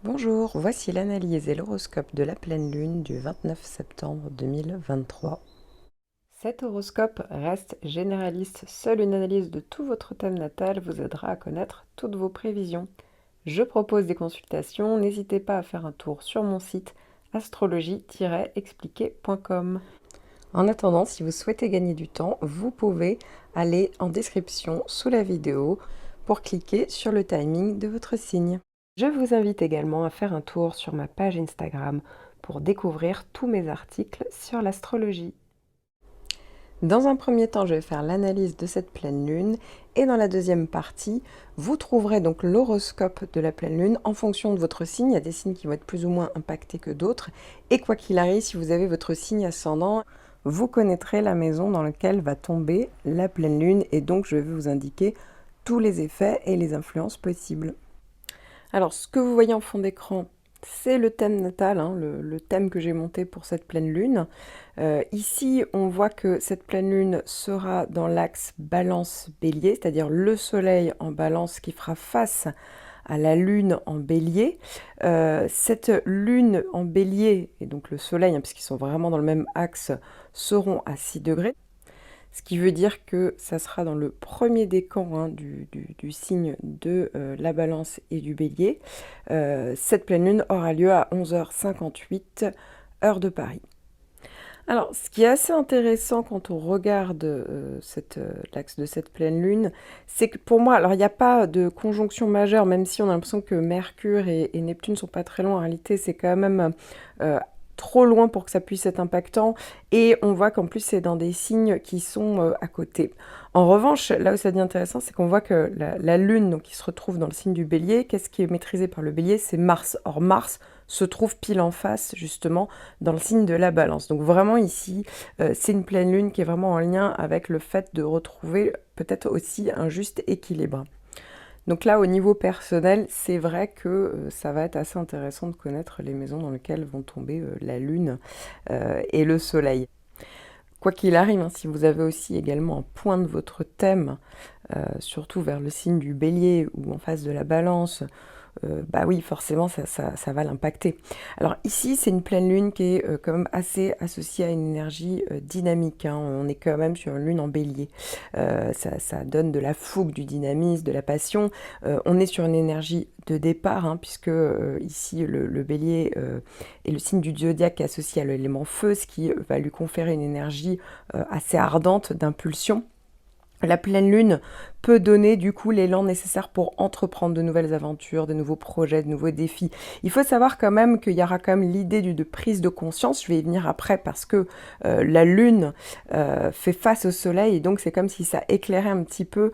Bonjour, voici l'analyse et l'horoscope de la pleine lune du 29 septembre 2023. Cet horoscope reste généraliste, seule une analyse de tout votre thème natal vous aidera à connaître toutes vos prévisions. Je propose des consultations, n'hésitez pas à faire un tour sur mon site astrologie-expliqué.com. En attendant, si vous souhaitez gagner du temps, vous pouvez aller en description sous la vidéo pour cliquer sur le timing de votre signe. Je vous invite également à faire un tour sur ma page Instagram pour découvrir tous mes articles sur l'astrologie. Dans un premier temps, je vais faire l'analyse de cette pleine lune et dans la deuxième partie, vous trouverez donc l'horoscope de la pleine lune en fonction de votre signe. Il y a des signes qui vont être plus ou moins impactés que d'autres et quoi qu'il arrive, si vous avez votre signe ascendant, vous connaîtrez la maison dans laquelle va tomber la pleine lune et donc je vais vous indiquer tous les effets et les influences possibles. Alors, ce que vous voyez en fond d'écran, c'est le thème natal, hein, le thème que j'ai monté pour cette pleine lune. Ici, on voit que cette pleine lune sera dans l'axe balance-bélier, c'est-à-dire le soleil en balance qui fera face à la lune en bélier. Cette lune en bélier, et donc le soleil, hein, puisqu'ils sont vraiment dans le même axe, seront à 6 degrés. Ce qui veut dire que ça sera dans le premier décan hein, du signe de la balance et du bélier. Cette pleine lune aura lieu à 11h58, heure de Paris. Alors, ce qui est assez intéressant quand on regarde l'axe de cette pleine lune, c'est que pour moi, alors il n'y a pas de conjonction majeure, même si on a l'impression que Mercure et Neptune ne sont pas très loin, en réalité c'est quand même trop loin pour que ça puisse être impactant, et on voit qu'en plus c'est dans des signes qui sont à côté. En revanche, là où ça devient intéressant, c'est qu'on voit que la lune, donc, qui se retrouve dans le signe du bélier, qu'est-ce qui est maîtrisé par le bélier? C'est Mars. Or Mars se trouve pile en face, justement, dans le signe de la balance. Donc vraiment ici, c'est une pleine lune qui est vraiment en lien avec le fait de retrouver peut-être aussi un juste équilibre. Donc là, au niveau personnel, c'est vrai que ça va être assez intéressant de connaître les maisons dans lesquelles vont tomber la lune et le soleil. Quoi qu'il arrive, hein, si vous avez aussi également un point de votre thème, surtout vers le signe du bélier ou en face de la balance, bah oui, forcément, ça va l'impacter. Alors ici, c'est une pleine lune qui est quand même assez associée à une énergie dynamique, hein. On est quand même sur une lune en bélier. Ça donne de la fougue, du dynamisme, de la passion. On est sur une énergie de départ, hein, puisque ici, le bélier est le signe du zodiaque associé à l'élément feu, ce qui va lui conférer une énergie assez ardente d'impulsion. La pleine lune peut donner du coup l'élan nécessaire pour entreprendre de nouvelles aventures, de nouveaux projets, de nouveaux défis. Il faut savoir quand même qu'il y aura quand même l'idée de prise de conscience, je vais y venir après parce que la lune fait face au soleil et donc c'est comme si ça éclairait un petit peu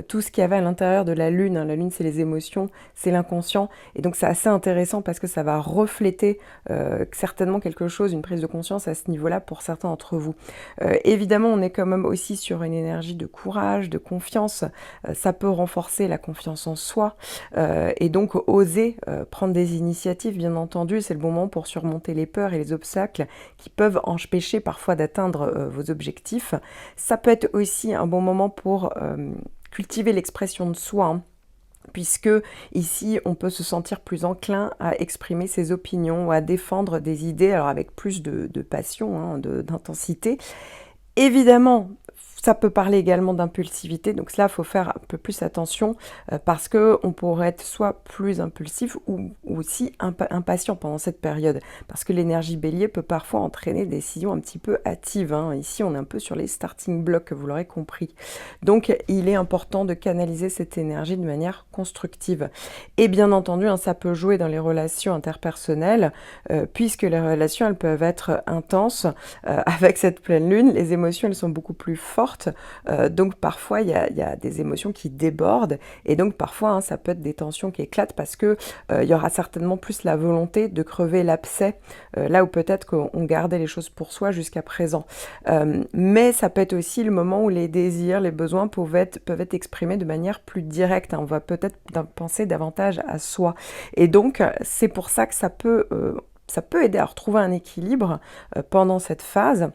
tout ce qu'il y avait à l'intérieur de la lune. La lune c'est les émotions, c'est l'inconscient et donc c'est assez intéressant parce que ça va refléter certainement quelque chose, une prise de conscience à ce niveau-là pour certains d'entre vous. Évidemment on est quand même aussi sur une énergie de courage, de confiance, ça peut renforcer la confiance en soi et donc oser prendre des initiatives, bien entendu, c'est le bon moment pour surmonter les peurs et les obstacles qui peuvent empêcher parfois d'atteindre vos objectifs. Ça peut être aussi un bon moment pour cultiver l'expression de soi, hein, puisque ici on peut se sentir plus enclin à exprimer ses opinions ou à défendre des idées, alors avec plus de passion, hein, d'intensité. Évidemment, ça peut parler également d'impulsivité, donc là, il faut faire un peu plus attention parce qu'on pourrait être soit plus impulsif ou aussi impatient pendant cette période. Parce que l'énergie bélier peut parfois entraîner des décisions un petit peu hâtives, hein. Ici, on est un peu sur les starting blocks, vous l'aurez compris. Donc, il est important de canaliser cette énergie de manière constructive. Et bien entendu, hein, ça peut jouer dans les relations interpersonnelles, puisque les relations, elles peuvent être intenses. Avec cette pleine lune, les émotions, elles sont beaucoup plus fortes. Donc parfois, il y a des émotions qui débordent. Et donc parfois, hein, ça peut être des tensions qui éclatent parce que il y aura certainement plus la volonté de crever l'abcès, là où peut-être qu'on gardait les choses pour soi jusqu'à présent. Mais ça peut être aussi le moment où les désirs, les besoins peuvent être exprimés de manière plus directe, hein. On va peut-être penser davantage à soi. Et donc, c'est pour ça que ça peut aider à retrouver un équilibre pendant cette phase.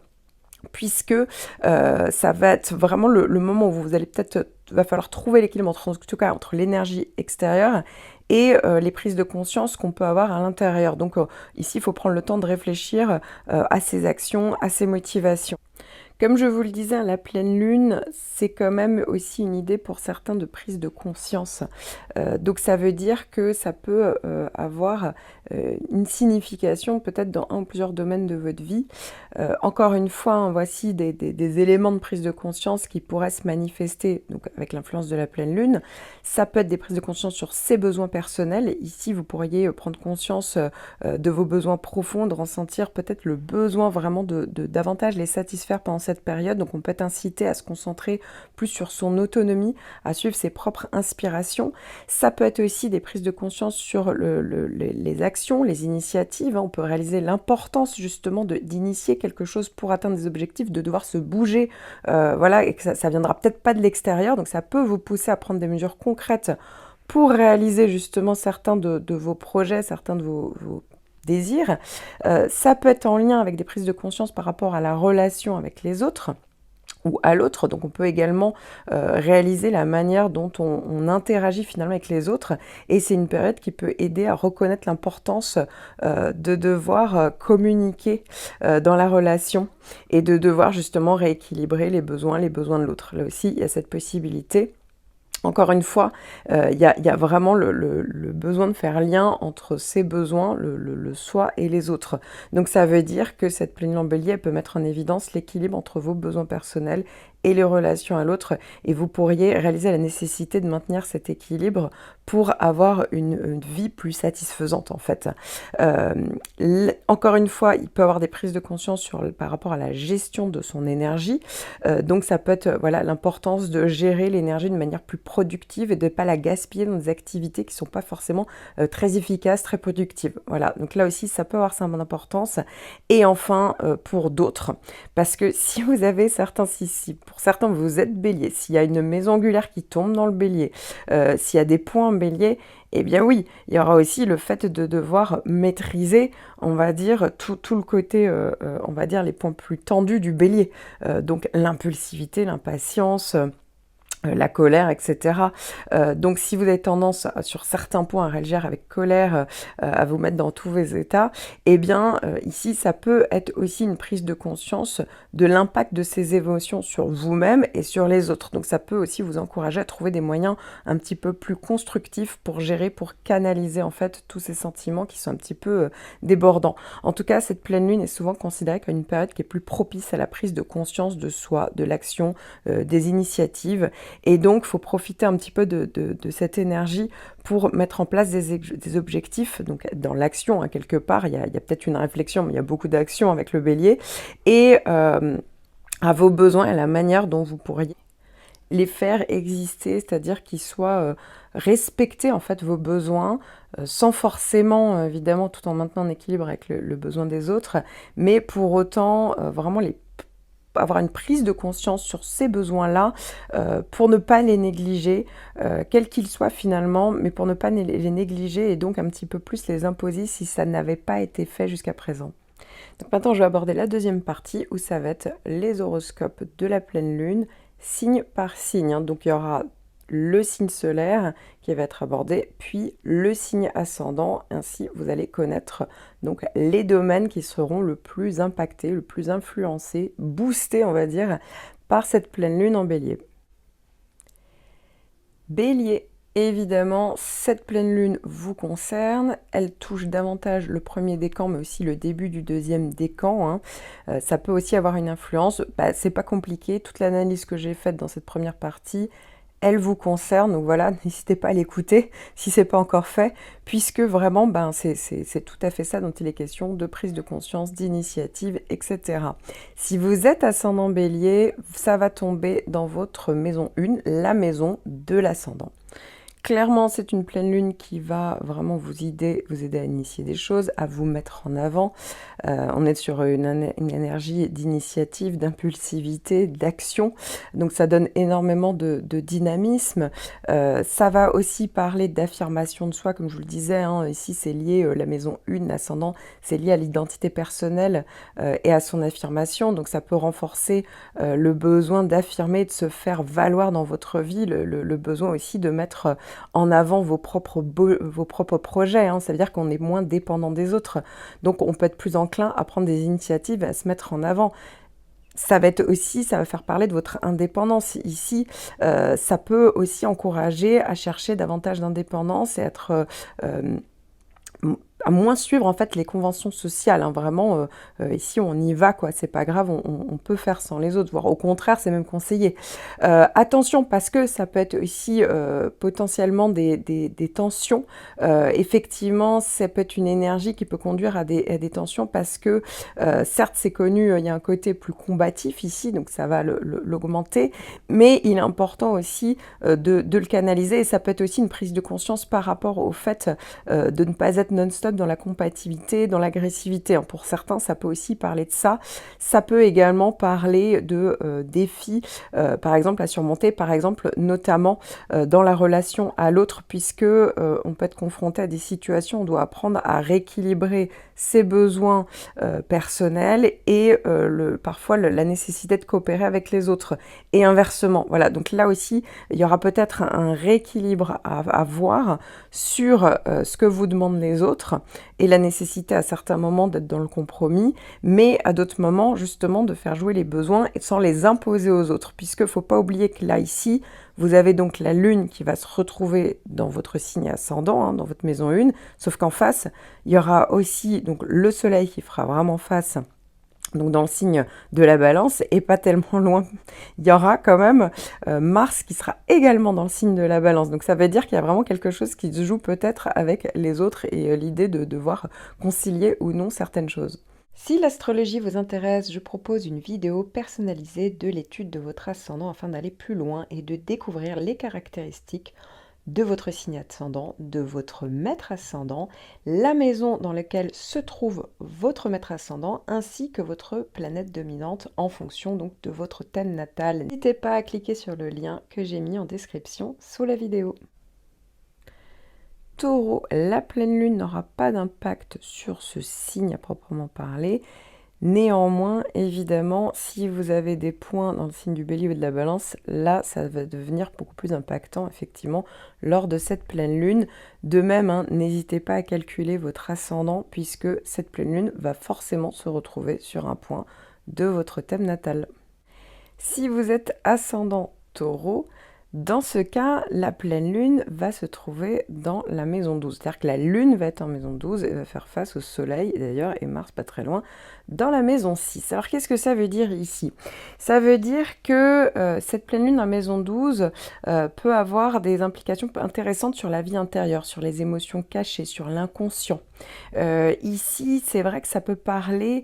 puisque ça va être vraiment le moment où vous allez peut-être, va falloir trouver l'équilibre entre, en tout cas, entre l'énergie extérieure et les prises de conscience qu'on peut avoir à l'intérieur. Donc ici, il faut prendre le temps de réfléchir à ses actions, à ses motivations. Comme je vous le disais, la pleine lune, c'est quand même aussi une idée pour certains de prise de conscience. Donc ça veut dire que ça peut avoir une signification peut-être dans un ou plusieurs domaines de votre vie. Encore une fois, hein, voici des éléments de prise de conscience qui pourraient se manifester donc, avec l'influence de la pleine lune. Ça peut être des prises de conscience sur ses besoins personnels. Ici, vous pourriez prendre conscience de vos besoins profonds, de ressentir peut-être le besoin vraiment de davantage les satisfaire pendant cette période. Donc on peut être incité à se concentrer plus sur son autonomie, à suivre ses propres inspirations. Ça peut être aussi des prises de conscience sur les actions, les initiatives. On peut réaliser l'importance justement d'initier quelque chose pour atteindre des objectifs, de devoir se bouger, voilà, et que ça viendra peut-être pas de l'extérieur. Donc ça peut vous pousser à prendre des mesures concrètes pour réaliser justement certains de vos projets, certains de vos désirs. Ça peut être en lien avec des prises de conscience par rapport à la relation avec les autres ou à l'autre. Donc on peut également réaliser la manière dont on interagit finalement avec les autres. Et c'est une période qui peut aider à reconnaître l'importance de devoir communiquer dans la relation et de devoir justement rééquilibrer les besoins de l'autre. Là aussi, il y a cette possibilité. Encore une fois, il y a vraiment le besoin de faire lien entre ses besoins, le soi et les autres. Donc ça veut dire que cette pleine lune en bélier, elle peut mettre en évidence l'équilibre entre vos besoins personnels et les relations à l'autre. Et vous pourriez réaliser la nécessité de maintenir cet équilibre pour avoir une vie plus satisfaisante en fait. Encore une fois, il peut avoir des prises de conscience par rapport à la gestion de son énergie. Donc ça peut être voilà, l'importance de gérer l'énergie de manière plus productive et de ne pas la gaspiller dans des activités qui ne sont pas forcément très efficaces, très productives. Voilà, donc là aussi ça peut avoir son importance. Et enfin, pour d'autres, parce que si vous avez pour certains vous êtes bélier, s'il y a une maison angulaire qui tombe dans le bélier, s'il y a des points en bélier, eh bien oui, il y aura aussi le fait de devoir maîtriser, on va dire, tout le côté, on va dire, les points plus tendus du bélier. Donc l'impulsivité, l'impatience, la colère, etc. Donc si vous avez tendance sur certains points à réagir avec colère, à vous mettre dans tous vos états, eh bien ici ça peut être aussi une prise de conscience de l'impact de ces émotions sur vous-même et sur les autres. Donc ça peut aussi vous encourager à trouver des moyens un petit peu plus constructifs pour gérer, pour canaliser en fait tous ces sentiments qui sont un petit peu débordants. En tout cas, cette pleine lune est souvent considérée comme une période qui est plus propice à la prise de conscience de soi, de l'action, des initiatives. Et donc, il faut profiter un petit peu de cette énergie pour mettre en place des objectifs. Donc, dans l'action, hein, quelque part, il y a peut-être une réflexion, mais il y a beaucoup d'action avec le bélier. Et à vos besoins et à la manière dont vous pourriez les faire exister, c'est-à-dire qu'ils soient respectés, en fait, vos besoins, sans forcément, évidemment, tout en maintenant un équilibre avec le besoin des autres, mais pour autant, vraiment avoir une prise de conscience sur ces besoins-là pour ne pas les négliger, quels qu'ils soient finalement, mais pour ne pas les négliger et donc un petit peu plus les imposer si ça n'avait pas été fait jusqu'à présent. Donc maintenant, je vais aborder la deuxième partie où ça va être les horoscopes de la pleine lune, signe par signe. Hein. Donc il y aura le signe solaire qui va être abordé, puis le signe ascendant. Ainsi, vous allez connaître donc les domaines qui seront le plus impactés, le plus influencés, boostés, on va dire, par cette pleine lune en bélier. Bélier, évidemment, cette pleine lune vous concerne. Elle touche davantage le premier décan, mais aussi le début du deuxième décan. Hein. Ça peut aussi avoir une influence. C'est pas compliqué. Toute l'analyse que j'ai faite dans cette première partie, elle vous concerne, donc voilà, n'hésitez pas à l'écouter si ce n'est pas encore fait, puisque vraiment, c'est tout à fait ça dont il est question, de prise de conscience, d'initiative, etc. Si vous êtes ascendant bélier, ça va tomber dans votre maison 1, la maison de l'ascendant. Clairement, c'est une pleine lune qui va vraiment vous aider à initier des choses, à vous mettre en avant. On est sur une énergie d'initiative, d'impulsivité, d'action. Donc ça donne énormément de dynamisme. Ça va aussi parler d'affirmation de soi, comme je vous le disais. Hein, ici, c'est lié, la maison 1, l'ascendant, c'est lié à l'identité personnelle et à son affirmation. Donc ça peut renforcer le besoin d'affirmer, de se faire valoir dans votre vie, le besoin aussi de mettre en avant vos propres projets. Hein. Ça veut dire qu'on est moins dépendant des autres. Donc on peut être plus enclin à prendre des initiatives et à se mettre en avant. Ça va faire parler de votre indépendance. Ici, ça peut aussi encourager à chercher davantage d'indépendance et être à moins suivre en fait les conventions sociales, hein. Vraiment, ici on y va, quoi, c'est pas grave, on peut faire sans les autres, voire au contraire c'est même conseillé. Attention, parce que ça peut être aussi potentiellement des tensions. Effectivement, ça peut être une énergie qui peut conduire à des tensions parce que certes c'est connu, il y a un côté plus combatif ici, donc ça va l'augmenter, mais il est important aussi de le canaliser, et ça peut être aussi une prise de conscience par rapport au fait de ne pas être non-stop dans la combativité, dans l'agressivité. Pour certains, ça peut aussi parler de ça. Ça peut également parler de défis, par exemple, à surmonter, par exemple, notamment dans la relation à l'autre, puisque on peut être confronté à des situations où on doit apprendre à rééquilibrer ses besoins personnels et parfois la nécessité de coopérer avec les autres, et inversement. Voilà, donc là aussi, il y aura peut-être un rééquilibre à voir sur ce que vous demandent les autres et la nécessité à certains moments d'être dans le compromis, mais à d'autres moments justement de faire jouer les besoins sans les imposer aux autres, puisque faut pas oublier que là ici vous avez donc la lune qui va se retrouver dans votre signe ascendant, hein, dans votre maison 1, sauf qu'en face il y aura aussi donc le soleil qui fera vraiment face, donc dans le signe de la balance, et pas tellement loin, il y aura quand même Mars qui sera également dans le signe de la balance. Donc ça veut dire qu'il y a vraiment quelque chose qui se joue peut-être avec les autres, et l'idée de devoir concilier ou non certaines choses. Si l'astrologie vous intéresse, je propose une vidéo personnalisée de l'étude de votre ascendant afin d'aller plus loin et de découvrir les caractéristiques de votre signe ascendant, de votre maître ascendant, la maison dans laquelle se trouve votre maître ascendant, ainsi que votre planète dominante en fonction donc de votre thème natal. N'hésitez pas à cliquer sur le lien que j'ai mis en description sous la vidéo. Taureau, la pleine lune n'aura pas d'impact sur ce signe à proprement parler. Néanmoins, évidemment, si vous avez des points dans le signe du Bélier ou de la Balance, là, ça va devenir beaucoup plus impactant, effectivement, lors de cette pleine lune. De même, hein, n'hésitez pas à calculer votre ascendant, puisque cette pleine lune va forcément se retrouver sur un point de votre thème natal. Si vous êtes ascendant Taureau, dans ce cas, la pleine lune va se trouver dans la maison 12. C'est-à-dire que la lune va être en maison 12 et va faire face au soleil, d'ailleurs, et Mars pas très loin, dans la maison 6. Alors qu'est-ce que ça veut dire ici? Ça veut dire que cette pleine lune en maison 12 peut avoir des implications intéressantes sur la vie intérieure, sur les émotions cachées, sur l'inconscient. Ici, c'est vrai que ça peut parler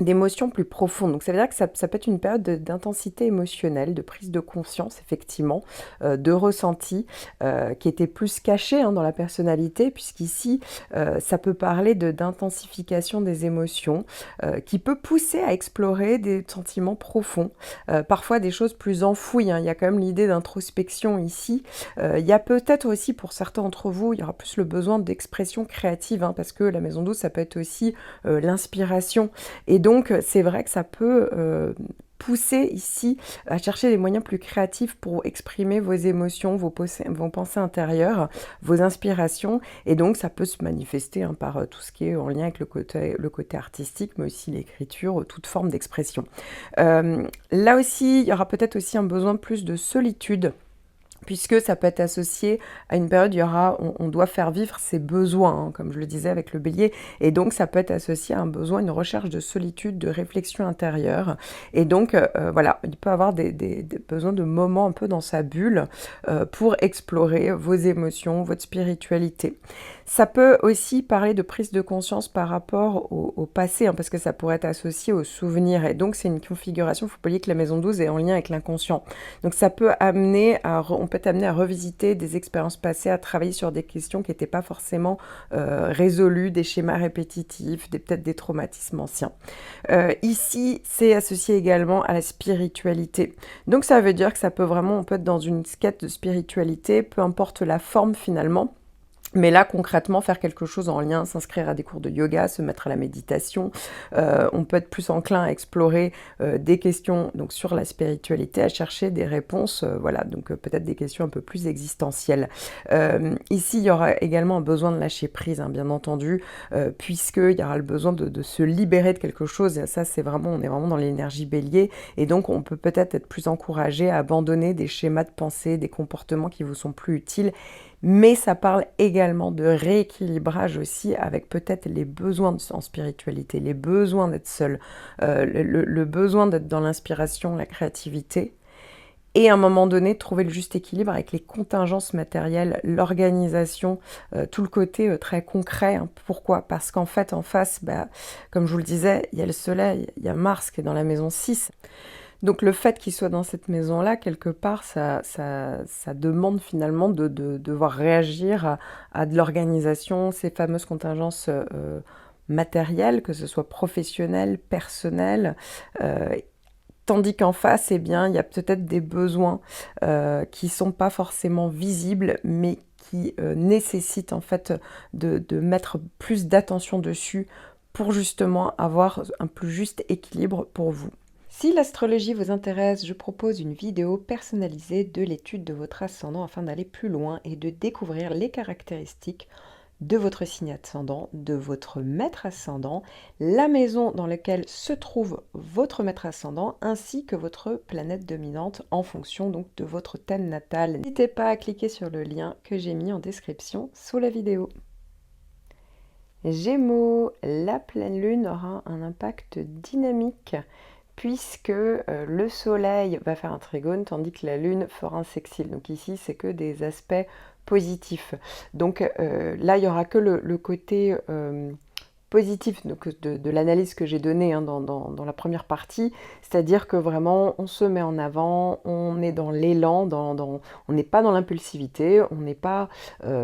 d'émotions plus profondes. Donc ça veut dire que ça peut être une période d'intensité émotionnelle, de prise de conscience, effectivement, de ressenti, qui était plus caché, hein, dans la personnalité, puisqu'ici, ça peut parler d'intensification des émotions, qui peut pousser à explorer des sentiments profonds, parfois des choses plus enfouies, hein. Il y a quand même l'idée d'introspection ici. Il y a peut-être aussi, pour certains d'entre vous, il y aura plus le besoin d'expression créative, hein, parce que la maison 12, ça peut être aussi l'inspiration. Et donc, c'est vrai que ça peut pousser ici à chercher des moyens plus créatifs pour exprimer vos émotions, vos pensées intérieures, vos inspirations. Et donc, ça peut se manifester, hein, par tout ce qui est en lien avec le côté artistique, mais aussi l'écriture, toute forme d'expression. Là aussi, il y aura peut-être aussi un besoin plus de solitude, puisque ça peut être associé à une période où on doit faire vivre ses besoins, hein, comme je le disais avec le Bélier, et donc ça peut être associé à un besoin, une recherche de solitude, de réflexion intérieure, et donc voilà, il peut avoir des besoins de moments un peu dans sa bulle pour explorer vos émotions, votre spiritualité. Ça peut aussi parler de prise de conscience par rapport au passé, hein, parce que ça pourrait être associé aux souvenirs. Et donc, c'est une configuration, il faut pas oublier que la maison 12 est en lien avec l'inconscient. Donc, ça peut amener on peut être amené à revisiter des expériences passées, à travailler sur des questions qui n'étaient pas forcément résolues, des schémas répétitifs, peut-être des traumatismes anciens. Ici, c'est associé également à la spiritualité. Donc, ça veut dire que on peut être dans une quête de spiritualité, peu importe la forme finalement. Mais là, concrètement, faire quelque chose en lien, s'inscrire à des cours de yoga, se mettre à la méditation, on peut être plus enclin à explorer des questions donc sur la spiritualité, à chercher des réponses, voilà, donc peut-être des questions un peu plus existentielles. Ici, il y aura également un besoin de lâcher prise, hein, bien entendu, puisqu'il y aura le besoin de se libérer de quelque chose, et ça, on est vraiment dans l'énergie bélier, et donc on peut peut-être être plus encouragé à abandonner des schémas de pensée, des comportements qui vous sont plus utiles. Mais ça parle également de rééquilibrage aussi avec peut-être les besoins en spiritualité, les besoins d'être seul, le besoin d'être dans l'inspiration, la créativité. Et à un moment donné, trouver le juste équilibre avec les contingences matérielles, l'organisation, tout le côté très concret. Hein. Pourquoi? Parce qu'en fait, en face, comme je vous le disais, il y a le soleil, il y a Mars qui est dans la maison 6. Donc le fait qu'il soit dans cette maison-là, quelque part, ça demande finalement de devoir réagir à de l'organisation, ces fameuses contingences matérielles, que ce soit professionnelles, personnelles, tandis qu'en face, eh bien, il y a peut-être des besoins qui ne sont pas forcément visibles, mais qui nécessitent en fait de mettre plus d'attention dessus pour justement avoir un plus juste équilibre pour vous. Si l'astrologie vous intéresse, je propose une vidéo personnalisée de l'étude de votre ascendant afin d'aller plus loin et de découvrir les caractéristiques de votre signe ascendant, de votre maître ascendant, la maison dans laquelle se trouve votre maître ascendant, ainsi que votre planète dominante en fonction donc de votre thème natal. N'hésitez pas à cliquer sur le lien que j'ai mis en description sous la vidéo. Gémeaux, la pleine lune aura un impact dynamique puisque le soleil va faire un trigone tandis que la lune fera un sextile. Donc ici, c'est que des aspects positifs. Donc là, il n'y aura que le côté positif donc, de l'analyse que j'ai donnée hein, dans la première partie, c'est-à-dire que vraiment on se met en avant, on est dans l'élan, on n'est pas dans l'impulsivité, on n'est pas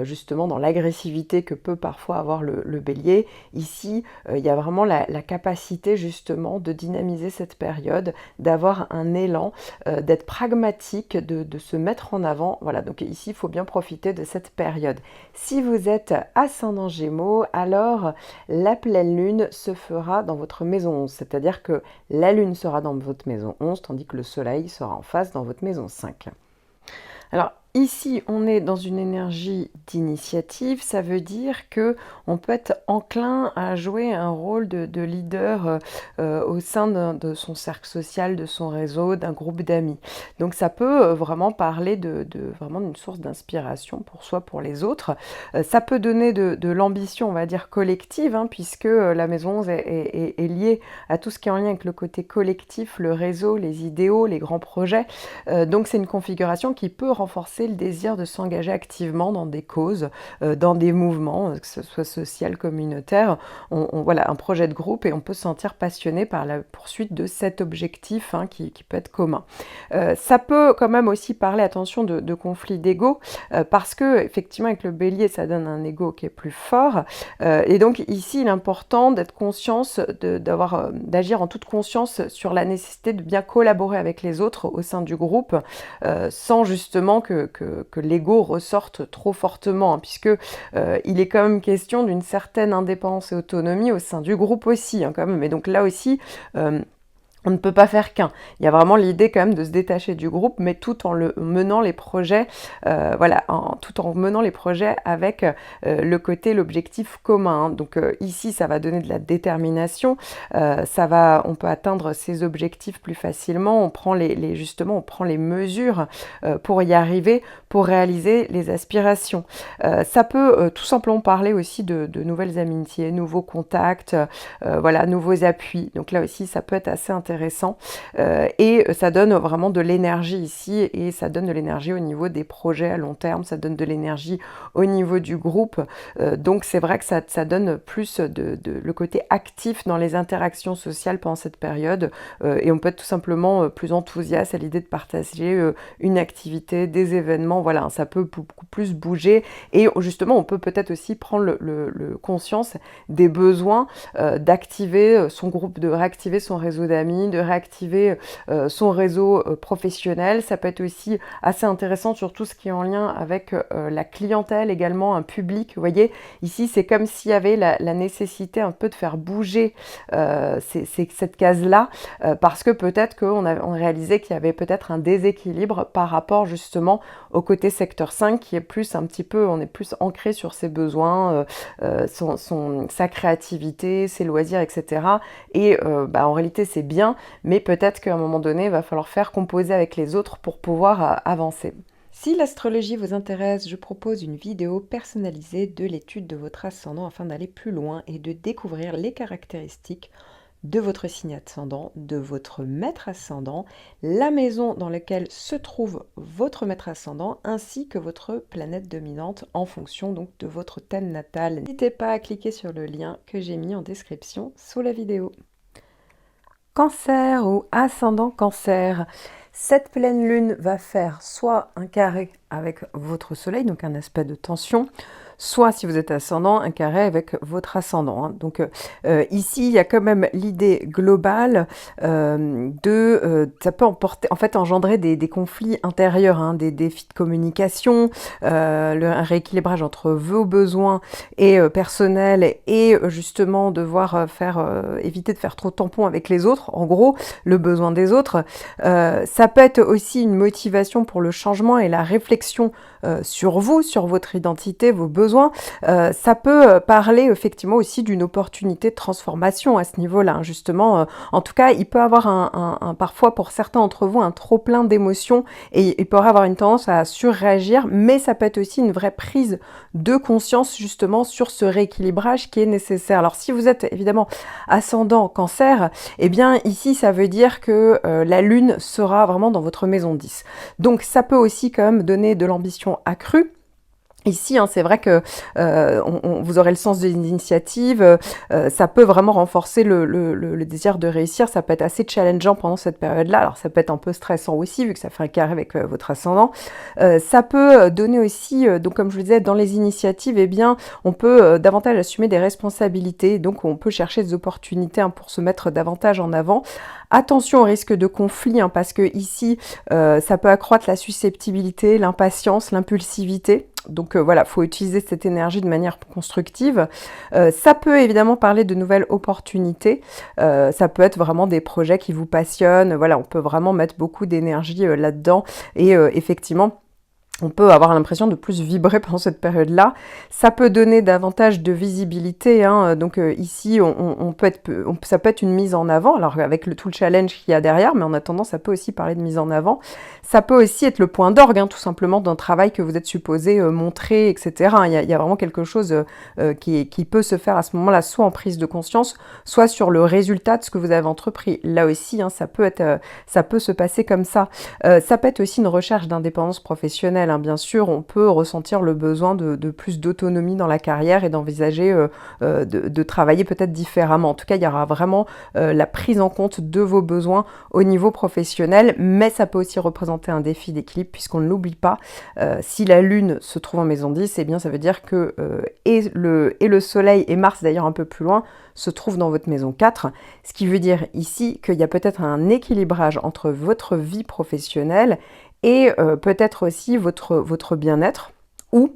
justement dans l'agressivité que peut parfois avoir le bélier. Ici, il y a vraiment la capacité justement de dynamiser cette période, d'avoir un élan, d'être pragmatique, de se mettre en avant. Voilà, donc ici, il faut bien profiter de cette période. Si vous êtes ascendant Gémeaux, alors la pleine lune se fera dans votre maison 11, c'est-à-dire que la lune sera dans votre maison 11, tandis que le soleil sera en face dans votre maison 5. Alors, ici, on est dans une énergie d'initiative, ça veut dire que on peut être enclin à jouer un rôle de leader au sein de son cercle social, de son réseau, d'un groupe d'amis. Donc ça peut vraiment parler vraiment d'une source d'inspiration pour soi, pour les autres. Ça peut donner de l'ambition, on va dire, collective, hein, puisque la maison 11 est liée à tout ce qui est en lien avec le côté collectif, le réseau, les idéaux, les grands projets. Donc c'est une configuration qui peut renforcer le désir de s'engager activement dans des causes, dans des mouvements, que ce soit social, communautaire. Voilà, un projet de groupe et on peut se sentir passionné par la poursuite de cet objectif hein, qui peut être commun. Ça peut quand même aussi parler, attention, de conflits d'ego, parce que effectivement avec le bélier, ça donne un ego qui est plus fort. Et donc ici, il est important d'être conscience, d'agir en toute conscience sur la nécessité de bien collaborer avec les autres au sein du groupe, sans justement que l'ego ressorte trop fortement, hein, puisque il est quand même question d'une certaine indépendance et autonomie au sein du groupe aussi, hein, quand même. Et donc là aussi, on ne peut pas faire qu'un. Il y a vraiment l'idée quand même de se détacher du groupe, mais tout en menant les projets, tout en menant les projets avec l'objectif commun. Hein. Donc ici, ça va donner de la détermination. On peut atteindre ses objectifs plus facilement. On prend on prend les mesures pour y arriver, pour réaliser les aspirations. Ça peut tout simplement parler aussi de nouvelles amitiés, nouveaux contacts, nouveaux appuis. Donc là aussi, ça peut être assez intéressant intéressant et ça donne vraiment de l'énergie ici et ça donne de l'énergie au niveau des projets à long terme, ça donne de l'énergie au niveau du groupe. Donc c'est vrai que ça donne plus le côté actif dans les interactions sociales pendant cette période et on peut être tout simplement plus enthousiaste à l'idée de partager une activité, des événements, voilà, ça peut beaucoup plus bouger et justement on peut peut-être aussi prendre le conscience des besoins d'activer son groupe, de réactiver son réseau d'amis, de réactiver son réseau professionnel. Ça peut être aussi assez intéressant sur tout ce qui est en lien avec la clientèle également, un public. Vous voyez, ici c'est comme s'il y avait la nécessité un peu de faire bouger cette case-là parce que peut-être qu'on réalisait qu'il y avait peut-être un déséquilibre par rapport justement au côté secteur 5 qui est plus un petit peu, on est plus ancré sur ses besoins, sa créativité, ses loisirs, etc. Et en réalité c'est bien, mais peut-être qu'à un moment donné il va falloir faire composer avec les autres pour pouvoir avancer. Si l'astrologie vous intéresse, je propose une vidéo personnalisée de l'étude de votre ascendant afin d'aller plus loin et de découvrir les caractéristiques de votre signe ascendant, de votre maître ascendant, la maison dans laquelle se trouve votre maître ascendant, ainsi que votre planète dominante en fonction donc de votre thème natal. N'hésitez pas à cliquer sur le lien que j'ai mis en description sous la vidéo. Cancer ou ascendant Cancer. Cette pleine lune va faire soit un carré avec votre soleil, donc un aspect de tension, soit si vous êtes ascendant, un carré avec votre ascendant. Donc ici, il y a quand même l'idée globale ça peut engendrer des conflits intérieurs, des défis de communication, un rééquilibrage entre vos besoins et personnels et justement devoir éviter de faire trop tampon avec les autres, en gros, le besoin des autres. Ça peut être aussi une motivation pour le changement et la réflexion sur vous, sur votre identité, vos besoins. Ça peut parler effectivement aussi d'une opportunité de transformation à ce niveau-là, justement. En tout cas, il peut avoir parfois pour certains d'entre vous un trop plein d'émotions et il peut avoir une tendance à surréagir, mais ça peut être aussi une vraie prise de conscience justement sur ce rééquilibrage qui est nécessaire. Alors si vous êtes évidemment ascendant Cancer, eh bien ici ça veut dire que la lune sera vraiment dans votre maison 10. Donc ça peut aussi quand même donner de l'ambition accrue. Ici, c'est vrai que vous aurez le sens de l'initiative, ça peut vraiment renforcer le désir de réussir, ça peut être assez challengeant pendant cette période-là, alors ça peut être un peu stressant aussi, vu que ça fait un carré avec votre ascendant. Ça peut donner aussi, donc comme je vous disais, dans les initiatives, eh bien, on peut davantage assumer des responsabilités, donc on peut chercher des opportunités pour se mettre davantage en avant. Attention au risque de conflit, parce que ici, ça peut accroître la susceptibilité, l'impatience, l'impulsivité. Donc voilà, il faut utiliser cette énergie de manière constructive. Ça peut évidemment parler de nouvelles opportunités. Ça peut être vraiment des projets qui vous passionnent. Voilà, on peut vraiment mettre beaucoup d'énergie là-dedans. Et effectivement, on peut avoir l'impression de plus vibrer pendant cette période-là. Ça peut donner davantage de visibilité. Donc ici, ça peut être une mise en avant, alors avec tout le challenge qu'il y a derrière, mais en attendant, ça peut aussi parler de mise en avant. Ça peut aussi être le point d'orgue, tout simplement, d'un travail que vous êtes supposé montrer, etc. Il y a vraiment quelque chose qui peut se faire à ce moment-là, soit en prise de conscience, soit sur le résultat de ce que vous avez entrepris. Là aussi, ça peut se passer comme ça. Ça peut être aussi une recherche d'indépendance professionnelle. Bien sûr, on peut ressentir le besoin de plus d'autonomie dans la carrière et d'envisager de travailler peut-être différemment. En tout cas, il y aura vraiment la prise en compte de vos besoins au niveau professionnel, mais ça peut aussi représenter un défi d'équilibre puisqu'on ne l'oublie pas. Si la Lune se trouve en maison 10, eh bien, ça veut dire que et le Soleil et Mars, d'ailleurs un peu plus loin, se trouvent dans votre maison 4, ce qui veut dire ici qu'il y a peut-être un équilibrage entre votre vie professionnelle et peut-être aussi votre bien-être ou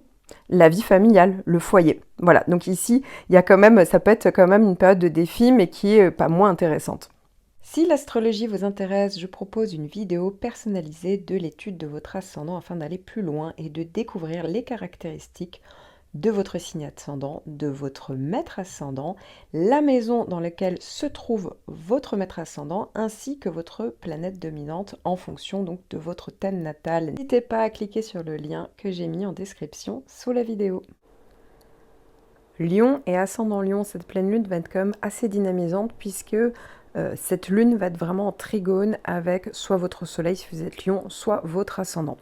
la vie familiale, le foyer. Voilà, donc ici, ça peut être quand même une période de défi, mais qui est pas moins intéressante. Si l'astrologie vous intéresse, je propose une vidéo personnalisée de l'étude de votre ascendant afin d'aller plus loin et de découvrir les caractéristiques de votre signe ascendant, de votre maître ascendant, la maison dans laquelle se trouve votre maître ascendant, ainsi que votre planète dominante en fonction donc de votre thème natal. N'hésitez pas à cliquer sur le lien que j'ai mis en description sous la vidéo. Lion et ascendant Lion, cette pleine lune va être quand même assez dynamisante puisque cette lune va être vraiment en trigone avec soit votre soleil si vous êtes lion, soit votre ascendant.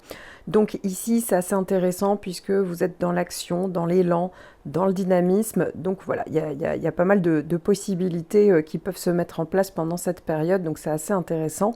Donc ici, c'est assez intéressant puisque vous êtes dans l'action, dans l'élan, dans le dynamisme. Donc voilà, il y a pas mal de possibilités qui peuvent se mettre en place pendant cette période, donc c'est assez intéressant.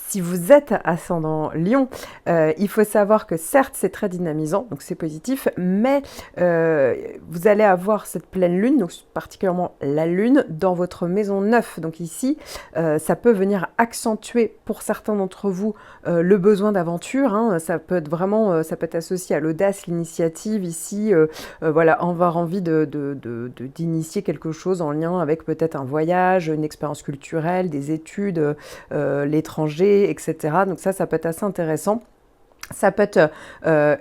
Si vous êtes ascendant Lion, il faut savoir que certes c'est très dynamisant, donc c'est positif, mais vous allez avoir cette pleine lune, donc particulièrement la lune, dans votre maison 9. Donc ici, ça peut venir accentuer pour certains d'entre vous le besoin d'aventure. Hein. Ça peut être vraiment, ça peut être associé à l'audace, l'initiative. Ici, voilà, avoir envie d'initier quelque chose en lien avec peut-être un voyage, une expérience culturelle, des études, l'étranger, etc. Donc ça peut être assez intéressant. Ça peut être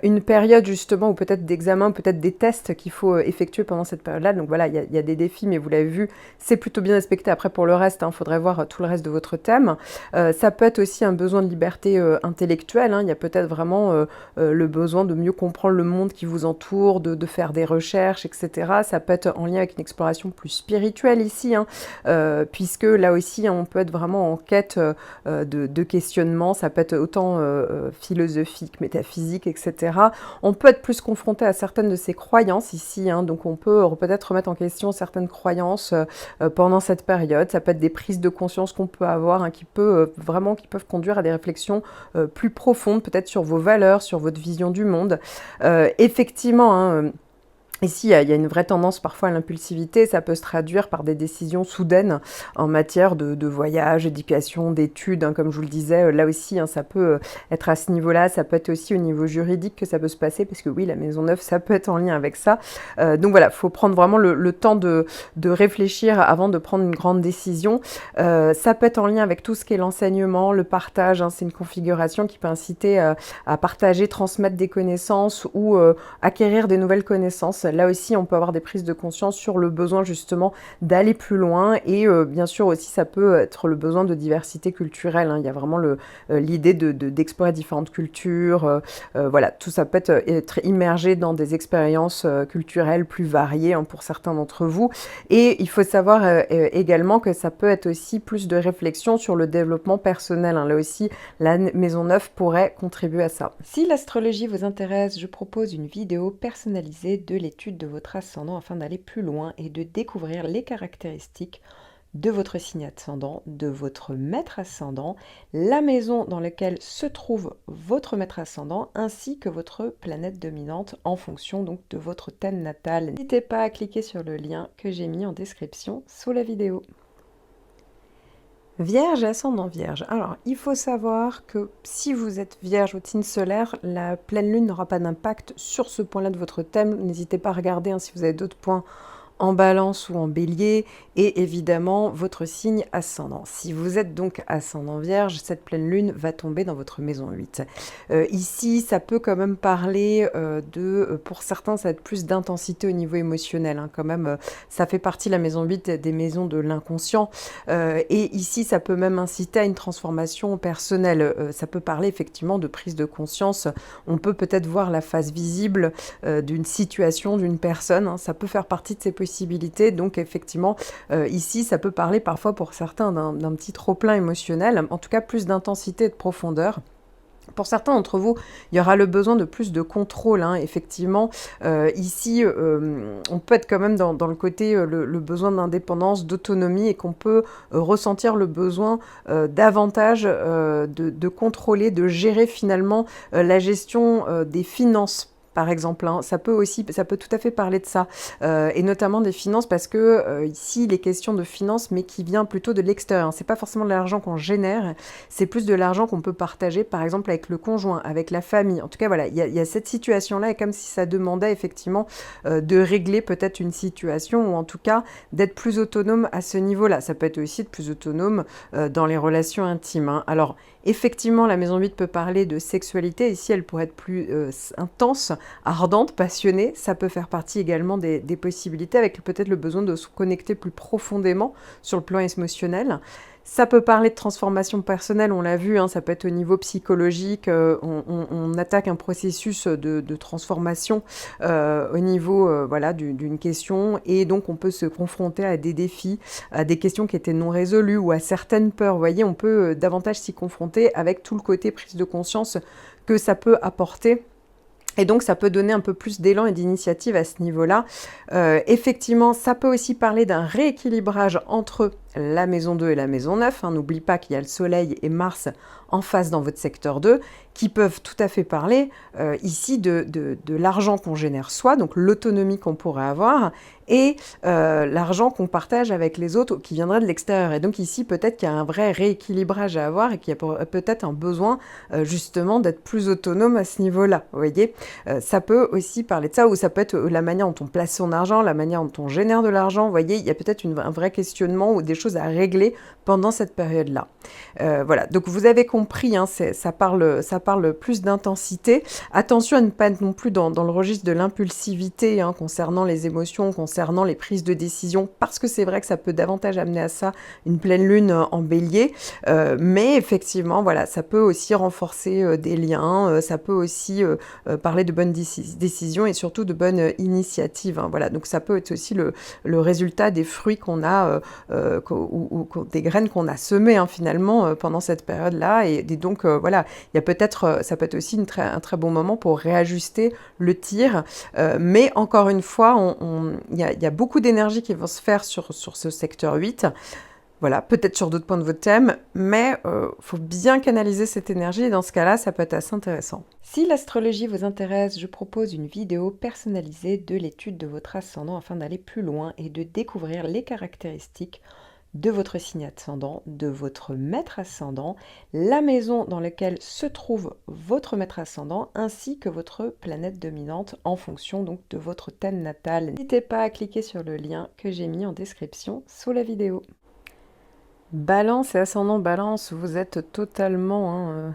une période justement où peut-être d'examen, peut-être des tests qu'il faut effectuer pendant cette période-là. Donc voilà, il y a des défis, mais vous l'avez vu, c'est plutôt bien respecté. Après, pour le reste, il faudrait voir tout le reste de votre thème. Ça peut être aussi un besoin de liberté intellectuelle. Hein. Il y a peut-être vraiment le besoin de mieux comprendre le monde qui vous entoure, de faire des recherches, etc. Ça peut être en lien avec une exploration plus spirituelle ici, hein, puisque là aussi, on peut être vraiment en quête de questionnement. Ça peut être autant philosophique, métaphysique, etc. On peut être plus confronté à certaines de ces croyances ici, hein, donc on peut peut-être remettre en question certaines croyances pendant cette période. Ça peut être des prises de conscience qu'on peut avoir, hein, qui peuvent conduire à des réflexions plus profondes, peut-être sur vos valeurs, sur votre vision du monde. Effectivement, hein, ici, il y a une vraie tendance parfois à l'impulsivité, ça peut se traduire par des décisions soudaines en matière de voyage, d'éducation, d'études, hein, comme je vous le disais, là aussi, hein, ça peut être à ce niveau-là, ça peut être aussi au niveau juridique que ça peut se passer, parce que oui, la maison neuve, ça peut être en lien avec ça. Donc voilà, il faut prendre vraiment le temps de réfléchir avant de prendre une grande décision. Ça peut être en lien avec tout ce qui est l'enseignement, le partage, hein, c'est une configuration qui peut inciter à partager, transmettre des connaissances ou acquérir des nouvelles connaissances. Là aussi, on peut avoir des prises de conscience sur le besoin justement d'aller plus loin et bien sûr aussi, ça peut être le besoin de diversité culturelle. Hein. Il y a vraiment l'idée d'explorer différentes cultures. Voilà, tout ça peut être immergé dans des expériences culturelles plus variées, hein, pour certains d'entre vous. Et il faut savoir également que ça peut être aussi plus de réflexion sur le développement personnel. Hein. Là aussi, la maison neuve pourrait contribuer à ça. Si l'astrologie vous intéresse, je propose une vidéo personnalisée de l'étude de votre ascendant afin d'aller plus loin et de découvrir les caractéristiques de votre signe ascendant, de votre maître ascendant, la maison dans laquelle se trouve votre maître ascendant, ainsi que votre planète dominante en fonction donc de votre thème natal. N'hésitez pas à cliquer sur le lien que j'ai mis en description sous la vidéo. Vierge et ascendant Vierge. Alors, il faut savoir que si vous êtes Vierge au signe solaire, la pleine lune n'aura pas d'impact sur ce point-là de votre thème. N'hésitez pas à regarder, hein, si vous avez d'autres points en balance ou en bélier, et évidemment votre signe ascendant. Si vous êtes donc ascendant vierge, cette pleine lune va tomber dans votre maison 8. Ici, ça peut quand même parler pour certains, ça va être plus d'intensité au niveau émotionnel. Hein, quand même, ça fait partie, la maison 8, des maisons de l'inconscient. Et ici, ça peut même inciter à une transformation personnelle. Ça peut parler effectivement de prise de conscience. On peut peut-être voir la face visible d'une situation, d'une personne. Hein, ça peut faire partie de ces possibilités. Donc effectivement, ici, ça peut parler parfois pour certains d'un petit trop-plein émotionnel, en tout cas plus d'intensité et de profondeur. Pour certains d'entre vous, il y aura le besoin de plus de contrôle, hein, effectivement. Ici, on peut être quand même dans le côté, le besoin d'indépendance, d'autonomie, et qu'on peut ressentir le besoin davantage de contrôler, de gérer finalement la gestion des finances, par exemple. Hein. Ça peut tout à fait parler de ça, et notamment des finances, parce que ici, il est question de finances, mais qui vient plutôt de l'extérieur. C'est pas forcément de l'argent qu'on génère, c'est plus de l'argent qu'on peut partager, par exemple, avec le conjoint, avec la famille. En tout cas, voilà, il y a cette situation-là, et comme si ça demandait effectivement de régler peut-être une situation, ou en tout cas d'être plus autonome à ce niveau-là. Ça peut être aussi de plus autonome dans les relations intimes. Hein. Alors, effectivement, la maison 8 peut parler de sexualité. Ici, elle pourrait être plus intense. ardente, passionnée, ça peut faire partie également des possibilités, avec peut-être le besoin de se connecter plus profondément sur le plan émotionnel. Ça peut parler de transformation personnelle, on l'a vu, hein, ça peut être au niveau psychologique, on attaque un processus de transformation au niveau voilà, d'une question, et donc on peut se confronter à des défis, à des questions qui étaient non résolues ou à certaines peurs. Vous voyez, on peut davantage s'y confronter avec tout le côté prise de conscience que ça peut apporter. Et donc, ça peut donner un peu plus d'élan et d'initiative à ce niveau-là. Effectivement, ça peut aussi parler d'un rééquilibrage entre la maison 2 et la maison 9. Hein. N'oublie pas qu'il y a le Soleil et Mars en face dans votre secteur 2, qui peuvent tout à fait parler ici de l'argent qu'on génère soi, donc l'autonomie qu'on pourrait avoir, et l'argent qu'on partage avec les autres qui viendrait de l'extérieur. Et donc ici, peut-être qu'il y a un vrai rééquilibrage à avoir et qu'il y a peut-être un besoin justement d'être plus autonome à ce niveau-là. Vous voyez, ça peut aussi parler de ça, ou ça peut être la manière dont on place son argent, la manière dont on génère de l'argent. Vous voyez, il y a peut-être un vrai questionnement ou des choses à régler pendant cette période-là. Voilà, donc vous avez compris, hein, ça parle plus d'intensité. Attention à ne pas être non plus dans le registre de l'impulsivité hein, concernant les émotions, concernant les prises de décision, parce que c'est vrai que ça peut davantage amener à ça une pleine lune en bélier, mais effectivement, voilà, ça peut aussi renforcer des liens, ça peut aussi parler de bonnes décisions et surtout de bonnes initiatives. Hein, voilà, donc ça peut être aussi le résultat des fruits qu'on a, ou des graines qu'on a semées hein, finalement pendant cette période-là, et donc voilà, il y a peut-être, ça peut être aussi un très bon moment pour réajuster le tir, mais encore une fois, il y a beaucoup d'énergie qui vont se faire sur ce secteur 8. Voilà, peut-être sur d'autres points de votre thème, mais faut bien canaliser cette énergie, et dans ce cas-là, ça peut être assez intéressant. Si l'astrologie vous intéresse, je propose une vidéo personnalisée de l'étude de votre ascendant afin d'aller plus loin et de découvrir les caractéristiques de votre signe ascendant, de votre maître ascendant, la maison dans laquelle se trouve votre maître ascendant, ainsi que votre planète dominante en fonction donc de votre thème natal. N'hésitez pas à cliquer sur le lien que j'ai mis en description sous la vidéo. Balance et ascendant Balance, vous êtes totalement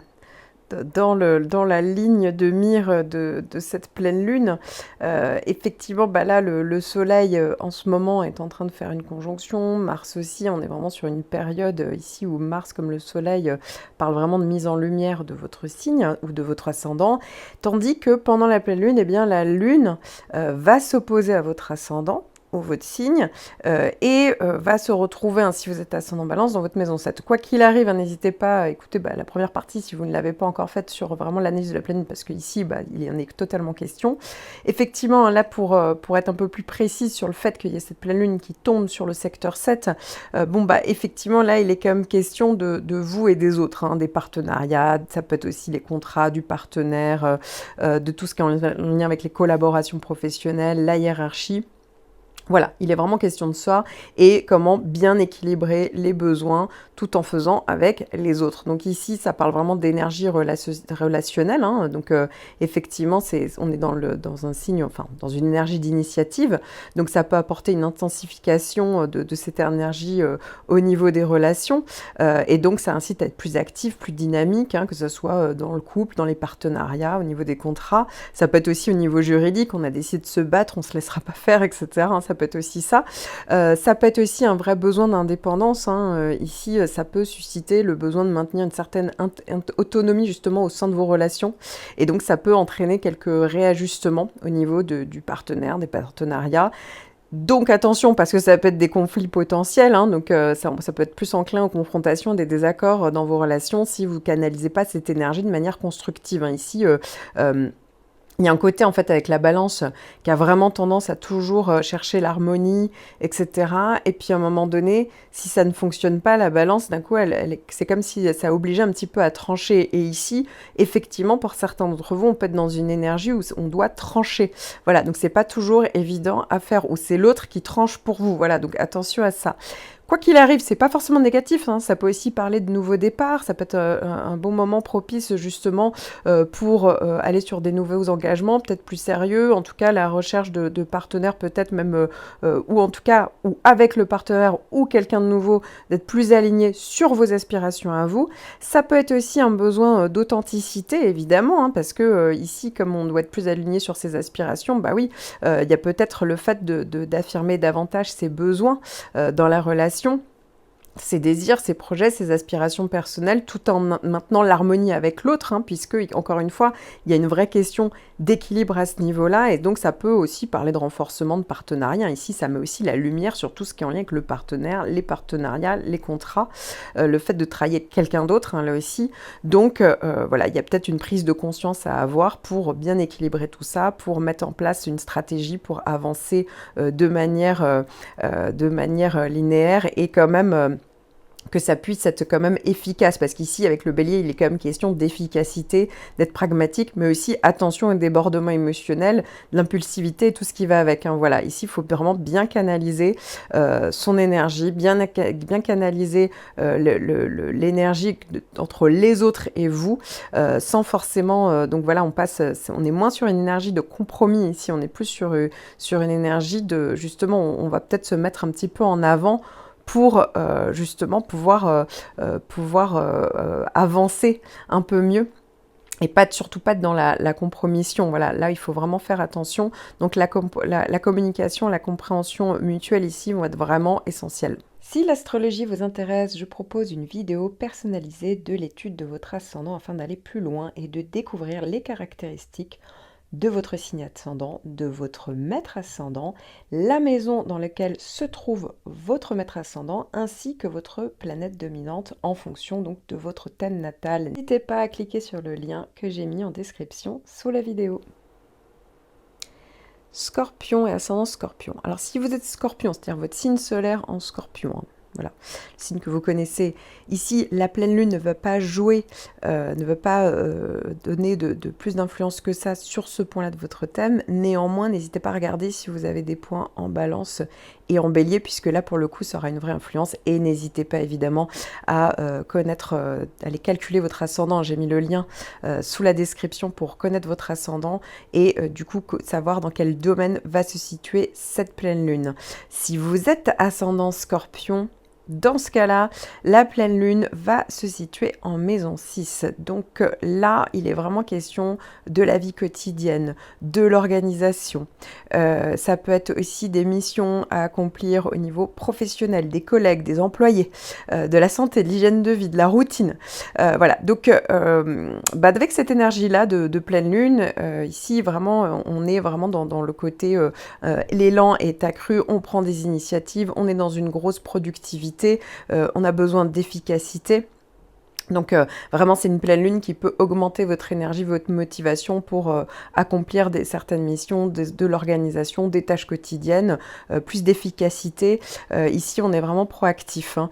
dans la ligne de mire de cette pleine lune. Effectivement, là, le Soleil, en ce moment, est en train de faire une conjonction. Mars aussi, on est vraiment sur une période ici où Mars, comme le Soleil, parle vraiment de mise en lumière de votre signe ou de votre ascendant. Tandis que pendant la pleine lune, eh bien, la lune va s'opposer à votre ascendant, ou votre signe, et va se retrouver, hein, si vous êtes ascendant Balance, dans votre maison 7. Quoi qu'il arrive, hein, n'hésitez pas à écouter la première partie si vous ne l'avez pas encore faite sur vraiment l'analyse de la planète, parce qu'ici, il y en est totalement question. Effectivement, hein, là, pour être un peu plus précise sur le fait qu'il y ait cette pleine lune qui tombe sur le secteur 7, effectivement, là, il est quand même question de vous et des autres, hein, des partenariats, ça peut être aussi les contrats du partenaire, de tout ce qui est en lien avec les collaborations professionnelles, la hiérarchie. Voilà, il est vraiment question de ça et comment bien équilibrer les besoins tout en faisant avec les autres. Donc ici, ça parle vraiment d'énergie relationnelle. Hein, donc effectivement, on est dans un signe, enfin dans une énergie d'initiative. Donc ça peut apporter une intensification de cette énergie au niveau des relations. Et donc ça incite à être plus actif, plus dynamique, hein, que ce soit dans le couple, dans les partenariats, au niveau des contrats. Ça peut être aussi au niveau juridique. On a décidé de se battre, on ne se laissera pas faire, etc. Hein, ça peut être aussi ça. Ça peut être aussi un vrai besoin d'indépendance. Hein. Ici, ça peut susciter le besoin de maintenir une certaine autonomie justement au sein de vos relations. Et donc, ça peut entraîner quelques réajustements au niveau du partenaire, des partenariats. Donc attention, parce que ça peut être des conflits potentiels, hein, donc ça peut être plus enclin aux confrontations, des désaccords dans vos relations si vous ne canalisez pas cette énergie de manière constructive. Hein. Ici, il y a un côté, en fait, avec la balance qui a vraiment tendance à toujours chercher l'harmonie, etc. Et puis, à un moment donné, si ça ne fonctionne pas, la balance, d'un coup, c'est comme si ça obligeait un petit peu à trancher. Et ici, effectivement, pour certains d'entre vous, on peut être dans une énergie où on doit trancher. Voilà, donc c'est pas toujours évident à faire, ou c'est l'autre qui tranche pour vous. Voilà, donc attention à ça. Quoi qu'il arrive, c'est pas forcément négatif, hein, ça peut aussi parler de nouveaux départs, ça peut être un bon moment propice justement pour aller sur des nouveaux engagements, peut-être plus sérieux, en tout cas la recherche de partenaires peut-être même, ou en tout cas, ou avec le partenaire ou quelqu'un de nouveau, d'être plus aligné sur vos aspirations à vous. Ça peut être aussi un besoin d'authenticité, évidemment, hein, parce que ici, comme on doit être plus aligné sur ses aspirations, bah oui, il y a peut-être le fait d'affirmer davantage ses besoins dans la relation, ses désirs, ses projets, ses aspirations personnelles, tout en maintenant l'harmonie avec l'autre, hein, puisque, encore une fois, il y a une vraie question d'équilibre à ce niveau-là, et donc ça peut aussi parler de renforcement de partenariat. Ici, ça met aussi la lumière sur tout ce qui est en lien avec le partenaire, les partenariats, les contrats, le fait de travailler avec quelqu'un d'autre, hein, là aussi. Donc, voilà, il y a peut-être une prise de conscience à avoir pour bien équilibrer tout ça, pour mettre en place une stratégie pour avancer de manière linéaire et quand même que ça puisse être quand même efficace, parce qu'ici, avec le bélier, il est quand même question d'efficacité, d'être pragmatique, mais aussi attention au débordement émotionnel, l'impulsivité et tout ce qui va avec, hein. Voilà, ici, il faut vraiment bien canaliser son énergie, bien canaliser l'énergie entre les autres et vous, sans forcément... donc voilà, on est moins sur une énergie de compromis ici, on est plus sur une énergie de... Justement, on va peut-être se mettre un petit peu en avant pour justement pouvoir avancer un peu mieux et surtout pas être dans la compromission. Voilà, là, il faut vraiment faire attention. Donc, la communication, la compréhension mutuelle ici vont être vraiment essentielles. Si l'astrologie vous intéresse, je propose une vidéo personnalisée de l'étude de votre ascendant afin d'aller plus loin et de découvrir les caractéristiques de votre signe ascendant, de votre maître ascendant, la maison dans laquelle se trouve votre maître ascendant, ainsi que votre planète dominante en fonction donc de votre thème natal. N'hésitez pas à cliquer sur le lien que j'ai mis en description sous la vidéo. Scorpion et ascendant Scorpion. Alors si vous êtes Scorpion, c'est-à-dire votre signe solaire en Scorpion, hein, voilà, le signe que vous connaissez. Ici, la pleine lune ne va pas jouer, ne va pas donner de plus d'influence que ça sur ce point-là de votre thème. Néanmoins, n'hésitez pas à regarder si vous avez des points en balance et en bélier, puisque là, pour le coup, ça aura une vraie influence. Et n'hésitez pas, évidemment, à aller calculer votre ascendant. J'ai mis le lien sous la description pour connaître votre ascendant et du coup, savoir dans quel domaine va se situer cette pleine lune. Si vous êtes ascendant Scorpion, dans ce cas-là, la pleine lune va se situer en maison 6. Donc là, il est vraiment question de la vie quotidienne, de l'organisation. Ça peut être aussi des missions à accomplir au niveau professionnel, des collègues, des employés, de la santé, de l'hygiène de vie, de la routine. Voilà, donc avec cette énergie-là de pleine lune, ici, vraiment, on est vraiment dans le côté l'élan est accru, on prend des initiatives, on est dans une grosse productivité, on a besoin d'efficacité. Donc vraiment, c'est une pleine lune qui peut augmenter votre énergie, votre motivation pour accomplir certaines missions, de l'organisation, des tâches quotidiennes, plus d'efficacité. Ici, on est vraiment proactif, hein.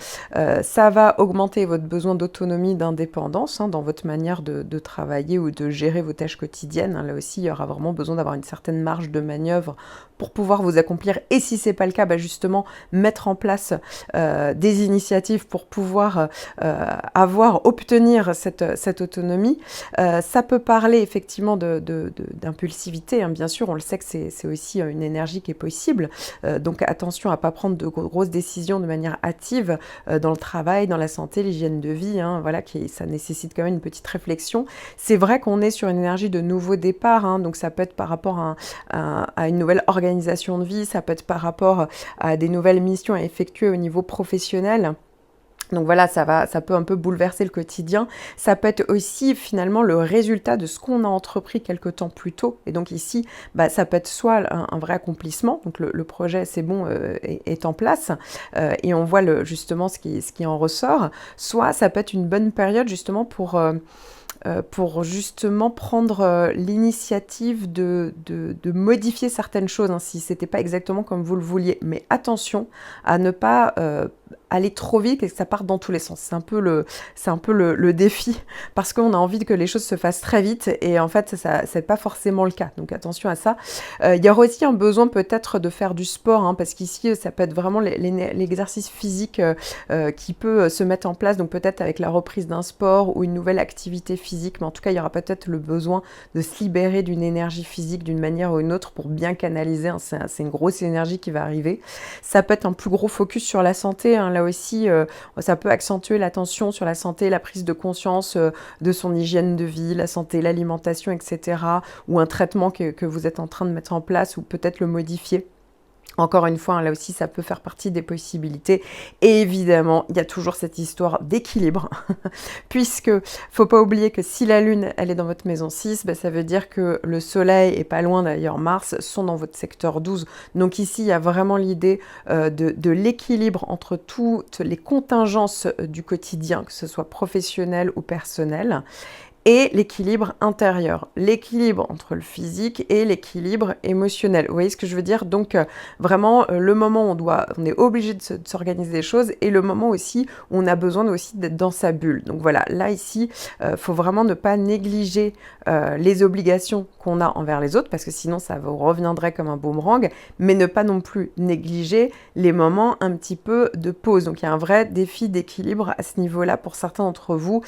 Ça va augmenter votre besoin d'autonomie, d'indépendance, hein, dans votre manière de travailler ou de gérer vos tâches quotidiennes, hein. Là aussi, il y aura vraiment besoin d'avoir une certaine marge de manœuvre pour pouvoir vous accomplir. Et si c'est pas le cas, justement, mettre en place des initiatives pour pouvoir obtenir cette autonomie. Ça peut parler effectivement d'impulsivité, hein. Bien sûr, on le sait que c'est aussi une énergie qui est possible. Donc attention à ne pas prendre de grosses décisions de manière hâtive dans le travail, dans la santé, l'hygiène de vie, hein, voilà, ça nécessite quand même une petite réflexion. C'est vrai qu'on est sur une énergie de nouveau départ, hein, donc ça peut être par rapport à une nouvelle organisation de vie, ça peut être par rapport à des nouvelles missions à effectuer au niveau professionnel. Donc voilà, ça peut un peu bouleverser le quotidien. Ça peut être aussi finalement le résultat de ce qu'on a entrepris quelque temps plus tôt. Et donc ici, ça peut être soit un vrai accomplissement, donc le projet c'est bon, est en place, et on voit justement ce qui en ressort. Soit ça peut être une bonne période justement pour justement prendre l'initiative de modifier certaines choses, hein, si c'était pas exactement comme vous le vouliez. Mais attention à ne pas aller trop vite et que ça parte dans tous les sens. C'est un peu le défi parce qu'on a envie que les choses se fassent très vite et en fait, ça c'est pas forcément le cas. Donc attention à ça. Il y aura aussi un besoin peut-être de faire du sport hein, parce qu'ici, ça peut être vraiment l'exercice physique qui peut se mettre en place. Donc peut-être avec la reprise d'un sport ou une nouvelle activité physique. Mais en tout cas, il y aura peut-être le besoin de se libérer d'une énergie physique d'une manière ou une autre pour bien canaliser. Hein. C'est une grosse énergie qui va arriver. Ça peut être un plus gros focus sur la santé. Hein. Là aussi, ça peut accentuer l'attention sur la santé, la prise de conscience de son hygiène de vie, la santé, l'alimentation, etc. Ou un traitement que vous êtes en train de mettre en place ou peut-être le modifier. Encore une fois, hein, là aussi, ça peut faire partie des possibilités. Et évidemment, il y a toujours cette histoire d'équilibre, puisque faut pas oublier que si la Lune, elle est dans votre maison 6, ben, ça veut dire que le Soleil, et pas loin d'ailleurs Mars, sont dans votre secteur 12. Donc ici, il y a vraiment l'idée de l'équilibre entre toutes les contingences du quotidien, que ce soit professionnel ou personnel, et l'équilibre intérieur, l'équilibre entre le physique et l'équilibre émotionnel. Vous voyez ce que je veux dire? Donc vraiment le moment où on est obligé de s'organiser des choses et le moment aussi où on a besoin aussi d'être dans sa bulle. Donc voilà, là ici, faut vraiment ne pas négliger les obligations qu'on a envers les autres parce que sinon ça vous reviendrait comme un boomerang, mais ne pas non plus négliger les moments un petit peu de pause. Donc il y a un vrai défi d'équilibre à ce niveau-là pour certains d'entre vous.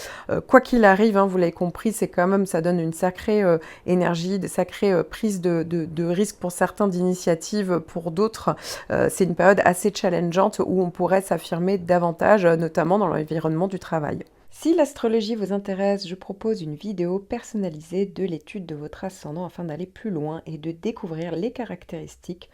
Quoi qu'il arrive, hein, vous l'avez compris, c'est quand même, ça donne une sacrée énergie, de sacrées prises de risques pour certains, d'initiatives pour d'autres. C'est une période assez challengeante où on pourrait s'affirmer davantage, notamment dans l'environnement du travail. Si l'astrologie vous intéresse, je propose une vidéo personnalisée de l'étude de votre ascendant afin d'aller plus loin et de découvrir les caractéristiques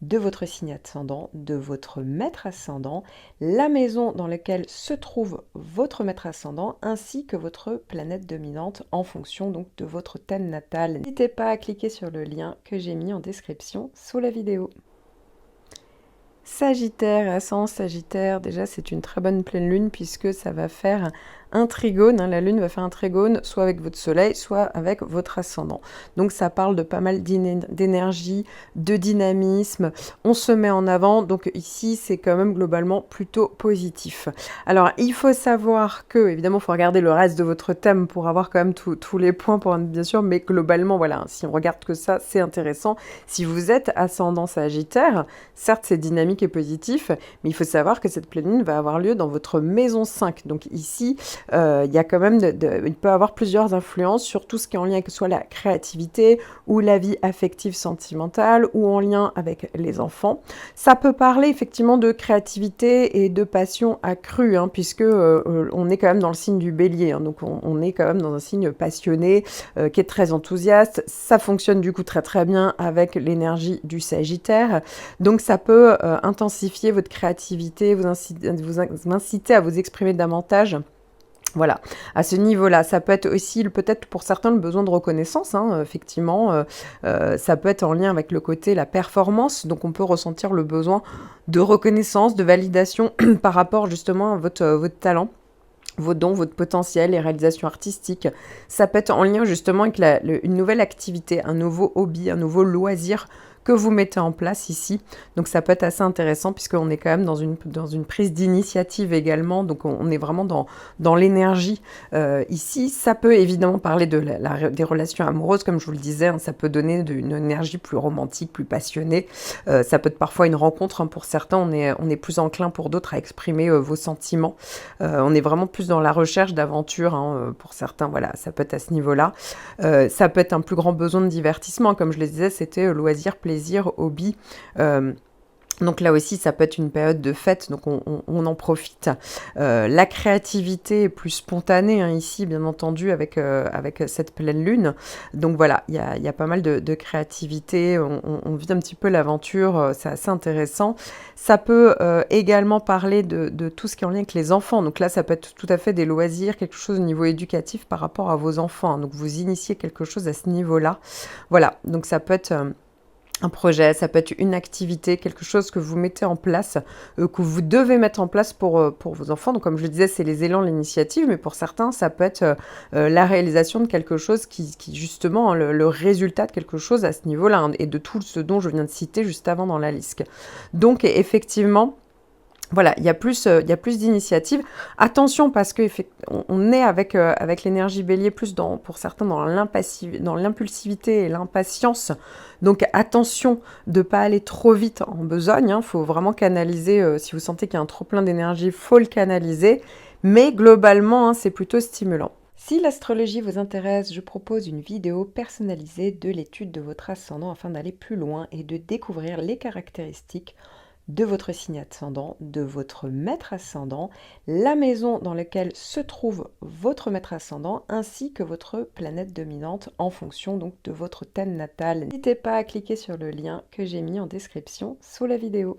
de votre signe ascendant, de votre maître ascendant, la maison dans laquelle se trouve votre maître ascendant, ainsi que votre planète dominante en fonction donc de votre thème natal. N'hésitez pas à cliquer sur le lien que j'ai mis en description sous la vidéo. Sagittaire, ascendant Sagittaire, déjà c'est une très bonne pleine lune puisque ça va faire un trigone, hein, la lune va faire un trigone soit avec votre soleil, soit avec votre ascendant. Donc ça parle de pas mal d'énergie, de dynamisme, on se met en avant, donc ici c'est quand même globalement plutôt positif. Alors il faut savoir que, évidemment il faut regarder le reste de votre thème pour avoir quand même tous les points, pour bien sûr, mais globalement voilà, si on regarde que ça, c'est intéressant. Si vous êtes ascendant Sagittaire, certes c'est dynamique et positif, mais il faut savoir que cette pleine lune va avoir lieu dans votre maison 5, donc ici il y a quand même, il peut avoir plusieurs influences sur tout ce qui est en lien avec soit la créativité ou la vie affective sentimentale ou en lien avec les enfants. Ça peut parler effectivement de créativité et de passion accrue, hein, puisque on est quand même dans le signe du bélier, hein, donc on est quand même dans un signe passionné, qui est très enthousiaste. Ça fonctionne du coup très très bien avec l'énergie du Sagittaire, donc ça peut intensifier votre créativité, vous inciter à vous exprimer davantage. Voilà, à ce niveau-là, ça peut être aussi peut-être pour certains le besoin de reconnaissance, hein, effectivement, ça peut être en lien avec le côté la performance, donc on peut ressentir le besoin de reconnaissance, de validation par rapport justement à votre talent, vos dons, votre potentiel, les réalisations artistiques. Ça peut être en lien justement avec une nouvelle activité, un nouveau hobby, un nouveau loisir que vous mettez en place ici. Donc ça peut être assez intéressant puisqu'on est quand même dans une prise d'initiative également. Donc on est vraiment dans l'énergie ici. Ça peut évidemment parler des relations amoureuses, comme je vous le disais. Hein, ça peut donner une énergie plus romantique, plus passionnée. Ça peut être parfois une rencontre. Hein, pour certains, on est plus enclin pour d'autres à exprimer vos sentiments. On est vraiment plus dans la recherche d'aventure. Hein, pour certains, voilà, ça peut être à ce niveau-là. Ça peut être un plus grand besoin de divertissement. Comme je le disais, c'était loisir, plaisir, hobby. Donc là aussi, ça peut être une période de fête, donc on en profite. La créativité est plus spontanée, hein, ici, bien entendu, avec cette pleine lune. Donc voilà, il y a pas mal de créativité, on vit un petit peu l'aventure, c'est assez intéressant. Ça peut également parler de tout ce qui est en lien avec les enfants. Donc là, ça peut être tout à fait des loisirs, quelque chose au niveau éducatif par rapport à vos enfants. Hein. Donc vous initiez quelque chose à ce niveau-là. Voilà, donc ça peut être un projet, ça peut être une activité, quelque chose que vous mettez en place, que vous devez mettre en place pour vos enfants. Donc comme je le disais, c'est les élans, l'initiative, mais pour certains, ça peut être la réalisation de quelque chose qui justement, le résultat de quelque chose à ce niveau-là, hein, et de tout ce dont je viens de citer juste avant dans la liste. Donc effectivement, Voilà, il y a plus d'initiatives. Attention parce que on est avec l'énergie bélier plus pour certains dans l'impulsivité et l'impatience. Donc attention de ne pas aller trop vite en besogne. Il faut vraiment canaliser, si vous sentez qu'il y a un trop plein d'énergie, il faut le canaliser. Mais globalement, c'est plutôt stimulant. Si l'astrologie vous intéresse, je propose une vidéo personnalisée de l'étude de votre ascendant afin d'aller plus loin et de découvrir les caractéristiques de votre signe ascendant, de votre maître ascendant, la maison dans laquelle se trouve votre maître ascendant, ainsi que votre planète dominante en fonction donc de votre thème natal. N'hésitez pas à cliquer sur le lien que j'ai mis en description sous la vidéo.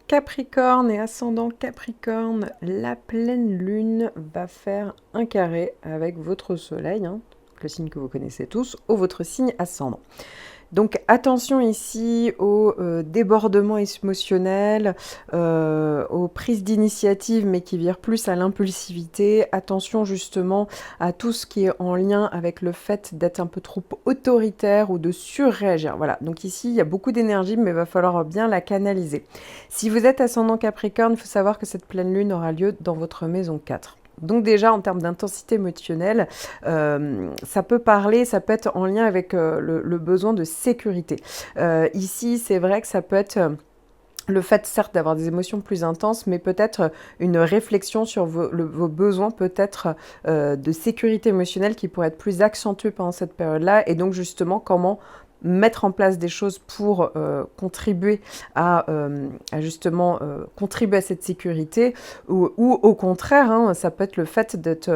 Capricorne et ascendant Capricorne, la pleine lune va faire un carré avec votre soleil, le signe que vous connaissez tous, ou votre signe ascendant. Donc attention ici aux débordements émotionnels, aux prises d'initiative mais qui virent plus à l'impulsivité. Attention justement à tout ce qui est en lien avec le fait d'être un peu trop autoritaire ou de surréagir. Voilà, donc ici il y a beaucoup d'énergie mais il va falloir bien la canaliser. Si vous êtes ascendant Capricorne, il faut savoir que cette pleine lune aura lieu dans votre maison 4. Donc déjà, en termes d'intensité émotionnelle, ça peut être en lien avec le besoin de sécurité. Ici, c'est vrai que ça peut être le fait, certes, d'avoir des émotions plus intenses, mais peut-être une réflexion sur vos besoins, peut-être de sécurité émotionnelle qui pourrait être plus accentuée pendant cette période-là. Et donc, justement, comment mettre en place des choses pour contribuer justement contribuer à cette sécurité ou au contraire, ça peut être le fait d'être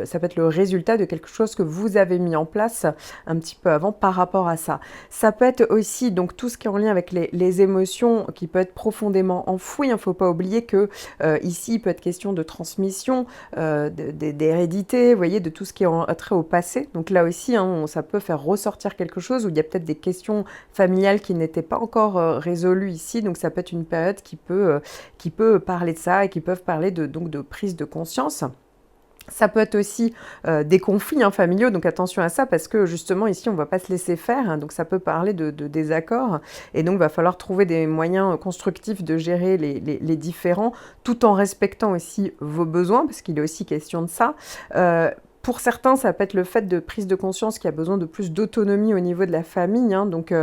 ça peut être le résultat de quelque chose que vous avez mis en place un petit peu avant par rapport à ça. Ça peut être aussi donc tout ce qui est en lien avec les émotions qui peut être profondément enfoui. Il ne faut pas oublier que ici il peut être question de transmission, d'hérédité, vous voyez, de tout ce qui est trait au passé. Donc là aussi, ça peut faire ressortir quelque chose où il y a peut-être des questions familiales qui n'étaient pas encore résolues ici. Donc ça peut être une période qui peut parler de ça et qui peuvent parler donc de prise de conscience. Ça peut être aussi des conflits familiaux, donc attention à ça parce que justement ici on ne va pas se laisser faire, donc ça peut parler de désaccords et donc il va falloir trouver des moyens constructifs de gérer les différends tout en respectant aussi vos besoins parce qu'il est aussi question de ça. Pour certains, ça peut être le fait de prise de conscience qui a besoin de plus d'autonomie au niveau de la famille. Donc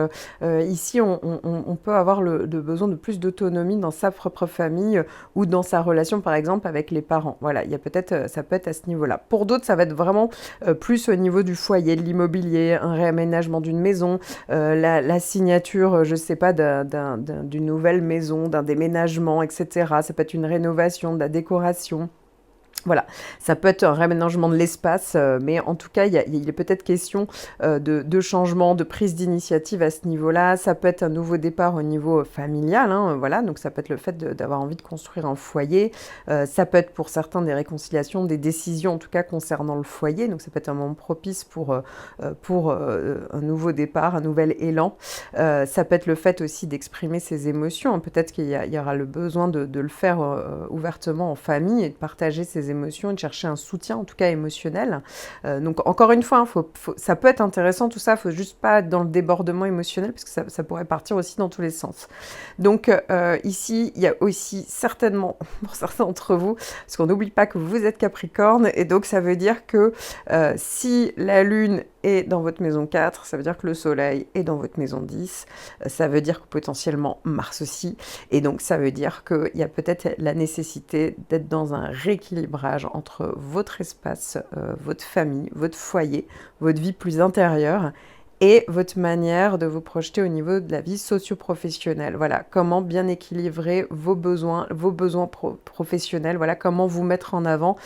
ici, on peut avoir le besoin de plus d'autonomie dans sa propre famille ou dans sa relation, par exemple, avec les parents. Voilà, ça peut être à ce niveau-là. Pour d'autres, ça va être vraiment plus au niveau du foyer, de l'immobilier, un réaménagement d'une maison, la signature, je ne sais pas, d'une nouvelle maison, d'un déménagement, etc. Ça peut être une rénovation, de la décoration. Voilà, ça peut être un réaménagement de l'espace, mais en tout cas, il y a peut-être question de changement, de prise d'initiative à ce niveau-là. Ça peut être un nouveau départ au niveau familial, voilà, donc ça peut être le fait d'avoir envie de construire un foyer. Ça peut être pour certains des réconciliations, des décisions en tout cas concernant le foyer, donc ça peut être un moment propice pour un nouveau départ, un nouvel élan. Ça peut être le fait aussi d'exprimer ses émotions, peut-être qu'il y aura le besoin de le faire ouvertement en famille et de partager ses émotions et de chercher un soutien, en tout cas émotionnel. Donc encore une fois, ça peut être intéressant tout ça, il ne faut juste pas être dans le débordement émotionnel parce que ça pourrait partir aussi dans tous les sens. Donc ici, il y a aussi certainement, pour certains d'entre vous, parce qu'on n'oublie pas que vous êtes Capricorne, et donc ça veut dire que si la Lune est dans votre maison 4, ça veut dire que le Soleil est dans votre maison 10, ça veut dire que potentiellement Mars aussi, et donc ça veut dire qu'il y a peut-être la nécessité d'être dans un rééquilibrage entre votre espace, votre famille, votre foyer, votre vie plus intérieure, et votre manière de vous projeter au niveau de la vie socio-professionnelle. Voilà, comment bien équilibrer vos besoins professionnels, voilà, comment vous mettre en avant.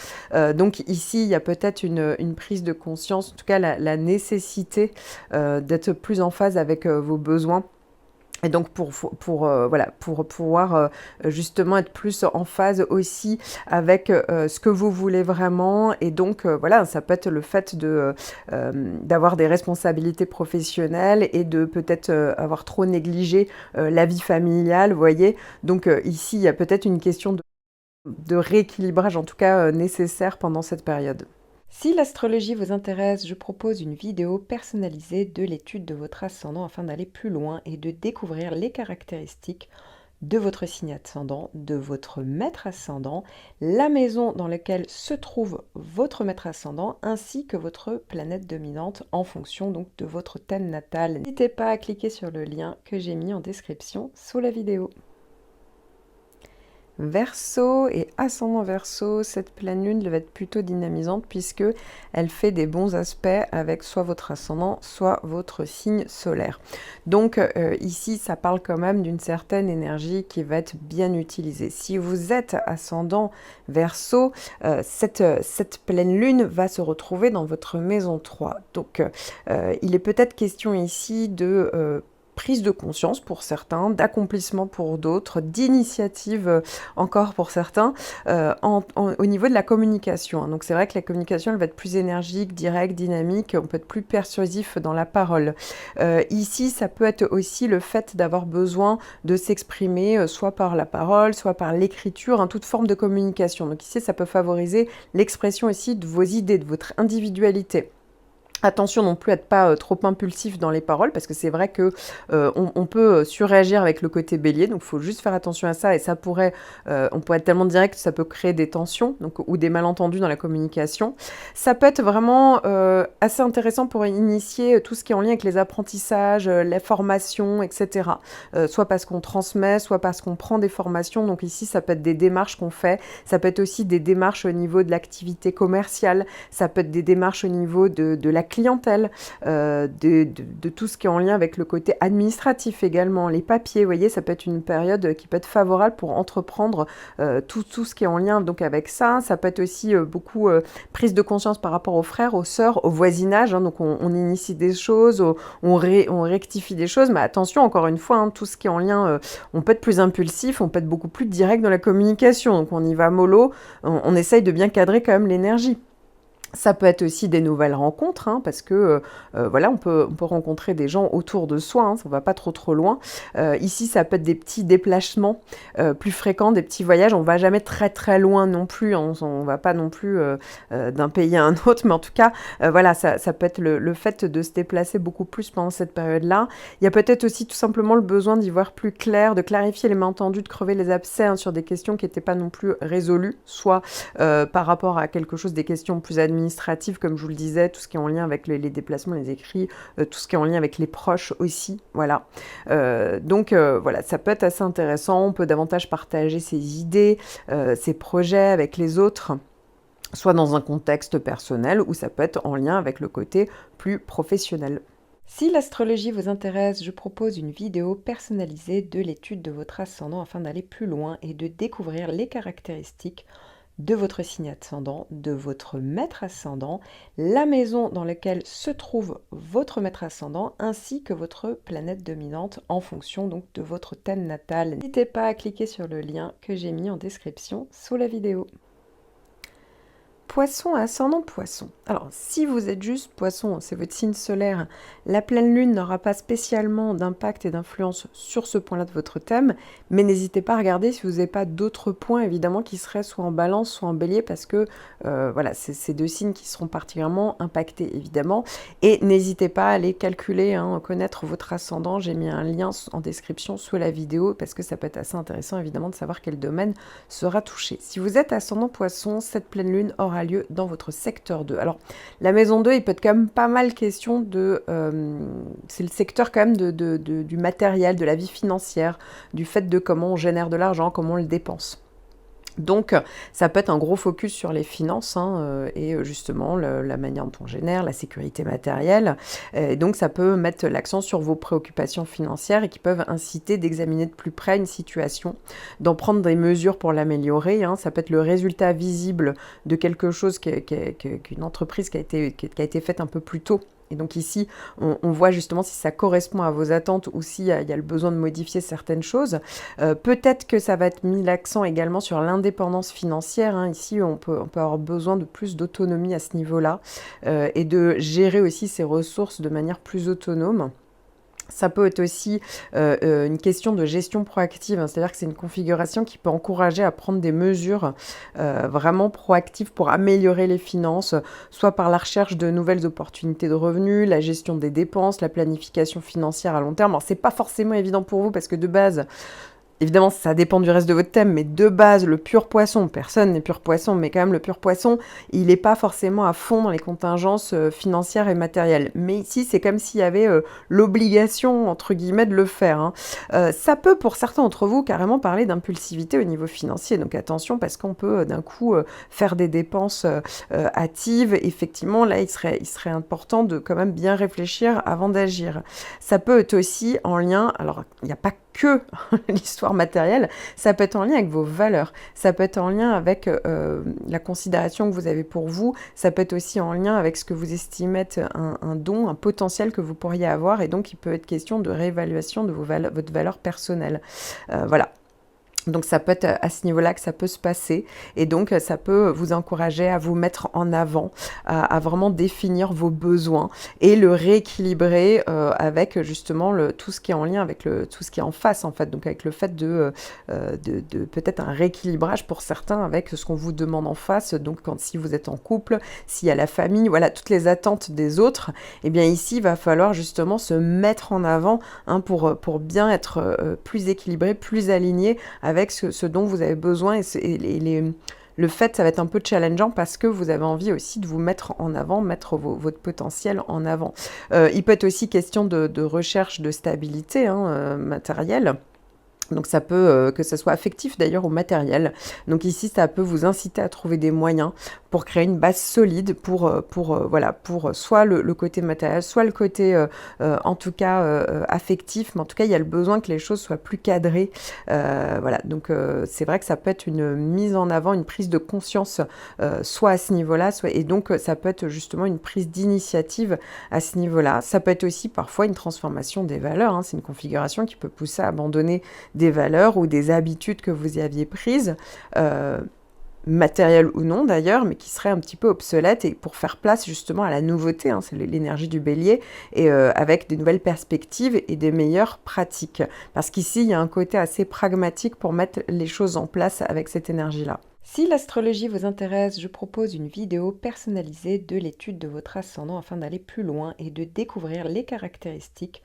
Donc ici, il y a peut-être une prise de conscience, en tout cas la nécessité d'être plus en phase avec vos besoins. Et donc pour pouvoir justement être plus en phase aussi avec ce que vous voulez vraiment. Et donc voilà, ça peut être le fait d'avoir des responsabilités professionnelles et de peut-être avoir trop négligé la vie familiale, vous voyez. Donc ici, il y a peut-être une question de rééquilibrage, en tout cas nécessaire pendant cette période. Si l'astrologie vous intéresse, je propose une vidéo personnalisée de l'étude de votre ascendant afin d'aller plus loin et de découvrir les caractéristiques de votre signe ascendant, de votre maître ascendant, la maison dans laquelle se trouve votre maître ascendant, ainsi que votre planète dominante en fonction donc de votre thème natal. N'hésitez pas à cliquer sur le lien que j'ai mis en description sous la vidéo. Verseau et ascendant Verseau, cette pleine lune va être plutôt dynamisante puisque elle fait des bons aspects avec soit votre ascendant, soit votre signe solaire. Donc ici, ça parle quand même d'une certaine énergie qui va être bien utilisée. Si vous êtes ascendant Verseau, cette pleine lune va se retrouver dans votre maison 3. Donc il est peut-être question ici de prise de conscience pour certains, d'accomplissement pour d'autres, d'initiative encore pour certains, au niveau de la communication. Donc c'est vrai que la communication, elle va être plus énergique, directe, dynamique, on peut être plus persuasif dans la parole. Ici, ça peut être aussi le fait d'avoir besoin de s'exprimer, soit par la parole, soit par l'écriture, hein, toute forme de communication. Donc ici, ça peut favoriser l'expression aussi de vos idées, de votre individualité. Attention non plus à ne pas trop impulsif dans les paroles, parce que c'est vrai que on peut surréagir avec le côté bélier, donc il faut juste faire attention à ça, et ça pourrait, on pourrait être tellement direct que ça peut créer des tensions donc, ou des malentendus dans la communication. Ça peut être vraiment assez intéressant pour initier tout ce qui est en lien avec les apprentissages, les formations, etc. Soit parce qu'on transmet, soit parce qu'on prend des formations, donc ici ça peut être des démarches qu'on fait, ça peut être aussi des démarches au niveau de l'activité commerciale, ça peut être des démarches au niveau de la clientèle, de tout ce qui est en lien avec le côté administratif également, les papiers, vous voyez, ça peut être une période qui peut être favorable pour entreprendre tout ce qui est en lien donc avec ça. Ça peut être aussi beaucoup prise de conscience par rapport aux frères, aux sœurs, au voisinage, hein, donc on initie des choses, on rectifie des choses, mais attention, encore une fois, hein, tout ce qui est en lien, on peut être plus impulsif, on peut être beaucoup plus direct dans la communication, donc on y va mollo, on essaye de bien cadrer quand même l'énergie. Ça peut être aussi des nouvelles rencontres, hein, parce que voilà, on peut rencontrer des gens autour de soi, hein, ça ne va pas trop loin. Ici, ça peut être des petits déplacements plus fréquents, des petits voyages. On ne va jamais très loin non plus, hein, on ne va pas non plus d'un pays à un autre, mais en tout cas, voilà, ça peut être le fait de se déplacer beaucoup plus pendant cette période-là. Il y a peut-être aussi tout simplement le besoin d'y voir plus clair, de clarifier les malentendus, de crever les abcès hein, sur des questions qui n'étaient pas non plus résolues, soit par rapport à quelque chose, des questions plus administratives, comme je vous le disais, tout ce qui est en lien avec les déplacements, les écrits, tout ce qui est en lien avec les proches aussi, voilà. Donc voilà, ça peut être assez intéressant, on peut davantage partager ses idées, ses projets avec les autres, soit dans un contexte personnel ou ça peut être en lien avec le côté plus professionnel. Si l'astrologie vous intéresse, je propose une vidéo personnalisée de l'étude de votre ascendant afin d'aller plus loin et de découvrir les caractéristiques de votre signe ascendant, de votre maître ascendant, la maison dans laquelle se trouve votre maître ascendant, ainsi que votre planète dominante en fonction donc de votre thème natal. N'hésitez pas à cliquer sur le lien que j'ai mis en description sous la vidéo. Poisson, ascendant Poisson. Alors, si vous êtes juste Poisson, c'est votre signe solaire, la pleine lune n'aura pas spécialement d'impact et d'influence sur ce point-là de votre thème, mais n'hésitez pas à regarder si vous n'avez pas d'autres points, évidemment, qui seraient soit en balance, soit en bélier, parce que, voilà, c'est ces deux signes qui seront particulièrement impactés, évidemment. Et n'hésitez pas à aller calculer, hein, connaître votre ascendant. J'ai mis un lien en description sous la vidéo, parce que ça peut être assez intéressant, évidemment, de savoir quel domaine sera touché. Si vous êtes ascendant Poisson, cette pleine lune aura lieu dans votre secteur 2. Alors, la maison 2, il peut être quand même pas mal question de... c'est le secteur quand même du matériel, de la vie financière, du fait de comment on génère de l'argent, comment on le dépense. Donc, ça peut être un gros focus sur les finances hein, et justement la manière dont on génère, la sécurité matérielle. Donc, ça peut mettre l'accent sur vos préoccupations financières et qui peuvent inciter d'examiner de plus près une situation, d'en prendre des mesures pour l'améliorer. Hein. Ça peut être le résultat visible de quelque chose qu'une entreprise qui a été faite un peu plus tôt. Et donc ici, on voit justement si ça correspond à vos attentes ou s'il y a le besoin de modifier certaines choses. Peut-être que ça va être mis l'accent également sur l'indépendance financière. Hein. Ici, on peut avoir besoin de plus d'autonomie à ce niveau-là et de gérer aussi ses ressources de manière plus autonome. Ça peut être aussi une question de gestion proactive, hein, c'est-à-dire que c'est une configuration qui peut encourager à prendre des mesures vraiment proactives pour améliorer les finances, soit par la recherche de nouvelles opportunités de revenus, la gestion des dépenses, la planification financière à long terme. Alors, c'est pas forcément évident pour vous parce que de base, Évidemment, ça dépend du reste de votre thème, mais de base, le pur poisson, personne n'est pur poisson, mais quand même, le pur poisson, il n'est pas forcément à fond dans les contingences financières et matérielles. Mais ici, c'est comme s'il y avait l'obligation, entre guillemets, de le faire, hein. Ça peut, pour certains d'entre vous, carrément parler d'impulsivité au niveau financier. Donc attention, parce qu'on peut d'un coup faire des dépenses hâtives. Effectivement, là, il serait important de quand même bien réfléchir avant d'agir. Ça peut être aussi en lien, alors il n'y a pas que l'histoire matérielle, ça peut être en lien avec vos valeurs, ça peut être en lien avec la considération que vous avez pour vous, ça peut être aussi en lien avec ce que vous estimez être un don, un potentiel que vous pourriez avoir, et donc il peut être question de réévaluation de votre valeur personnelle. Voilà. Donc ça peut être à ce niveau-là que ça peut se passer, et donc ça peut vous encourager à vous mettre en avant, à vraiment définir vos besoins et le rééquilibrer avec justement tout ce qui est en lien avec tout ce qui est en face en fait, donc avec le fait de peut-être un rééquilibrage pour certains avec ce qu'on vous demande en face, donc si vous êtes en couple, s'il y a la famille, voilà, toutes les attentes des autres, et bien ici il va falloir justement se mettre en avant, hein, pour bien être plus équilibré, plus aligné avec ce dont vous avez besoin, le fait, ça va être un peu challengeant parce que vous avez envie aussi de vous mettre en avant, mettre votre potentiel en avant. Il peut être aussi question de recherche de stabilité, hein, matérielle. Donc ça peut, que ce soit affectif d'ailleurs ou matériel. Donc ici, ça peut vous inciter à trouver des moyens pour créer une base solide voilà, pour soit le côté matériel, soit le côté, en tout cas, affectif. Mais en tout cas, il y a le besoin que les choses soient plus cadrées. Voilà, donc c'est vrai que ça peut être une mise en avant, une prise de conscience, soit à ce niveau-là, et donc ça peut être justement une prise d'initiative à ce niveau-là. Ça peut être aussi parfois une transformation des valeurs, hein. C'est une configuration qui peut pousser à abandonner des valeurs ou des habitudes que vous y aviez prises, matérielles ou non d'ailleurs, mais qui seraient un petit peu obsolètes, et pour faire place justement à la nouveauté, hein, c'est l'énergie du bélier, et avec des nouvelles perspectives et des meilleures pratiques. Parce qu'ici, il y a un côté assez pragmatique pour mettre les choses en place avec cette énergie-là. Si l'astrologie vous intéresse, je propose une vidéo personnalisée de l'étude de votre ascendant afin d'aller plus loin et de découvrir les caractéristiques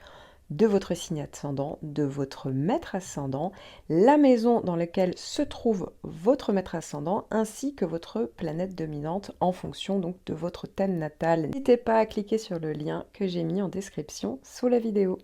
de votre signe ascendant, de votre maître ascendant, la maison dans laquelle se trouve votre maître ascendant, ainsi que votre planète dominante en fonction donc de votre thème natal. N'hésitez pas à cliquer sur le lien que j'ai mis en description sous la vidéo.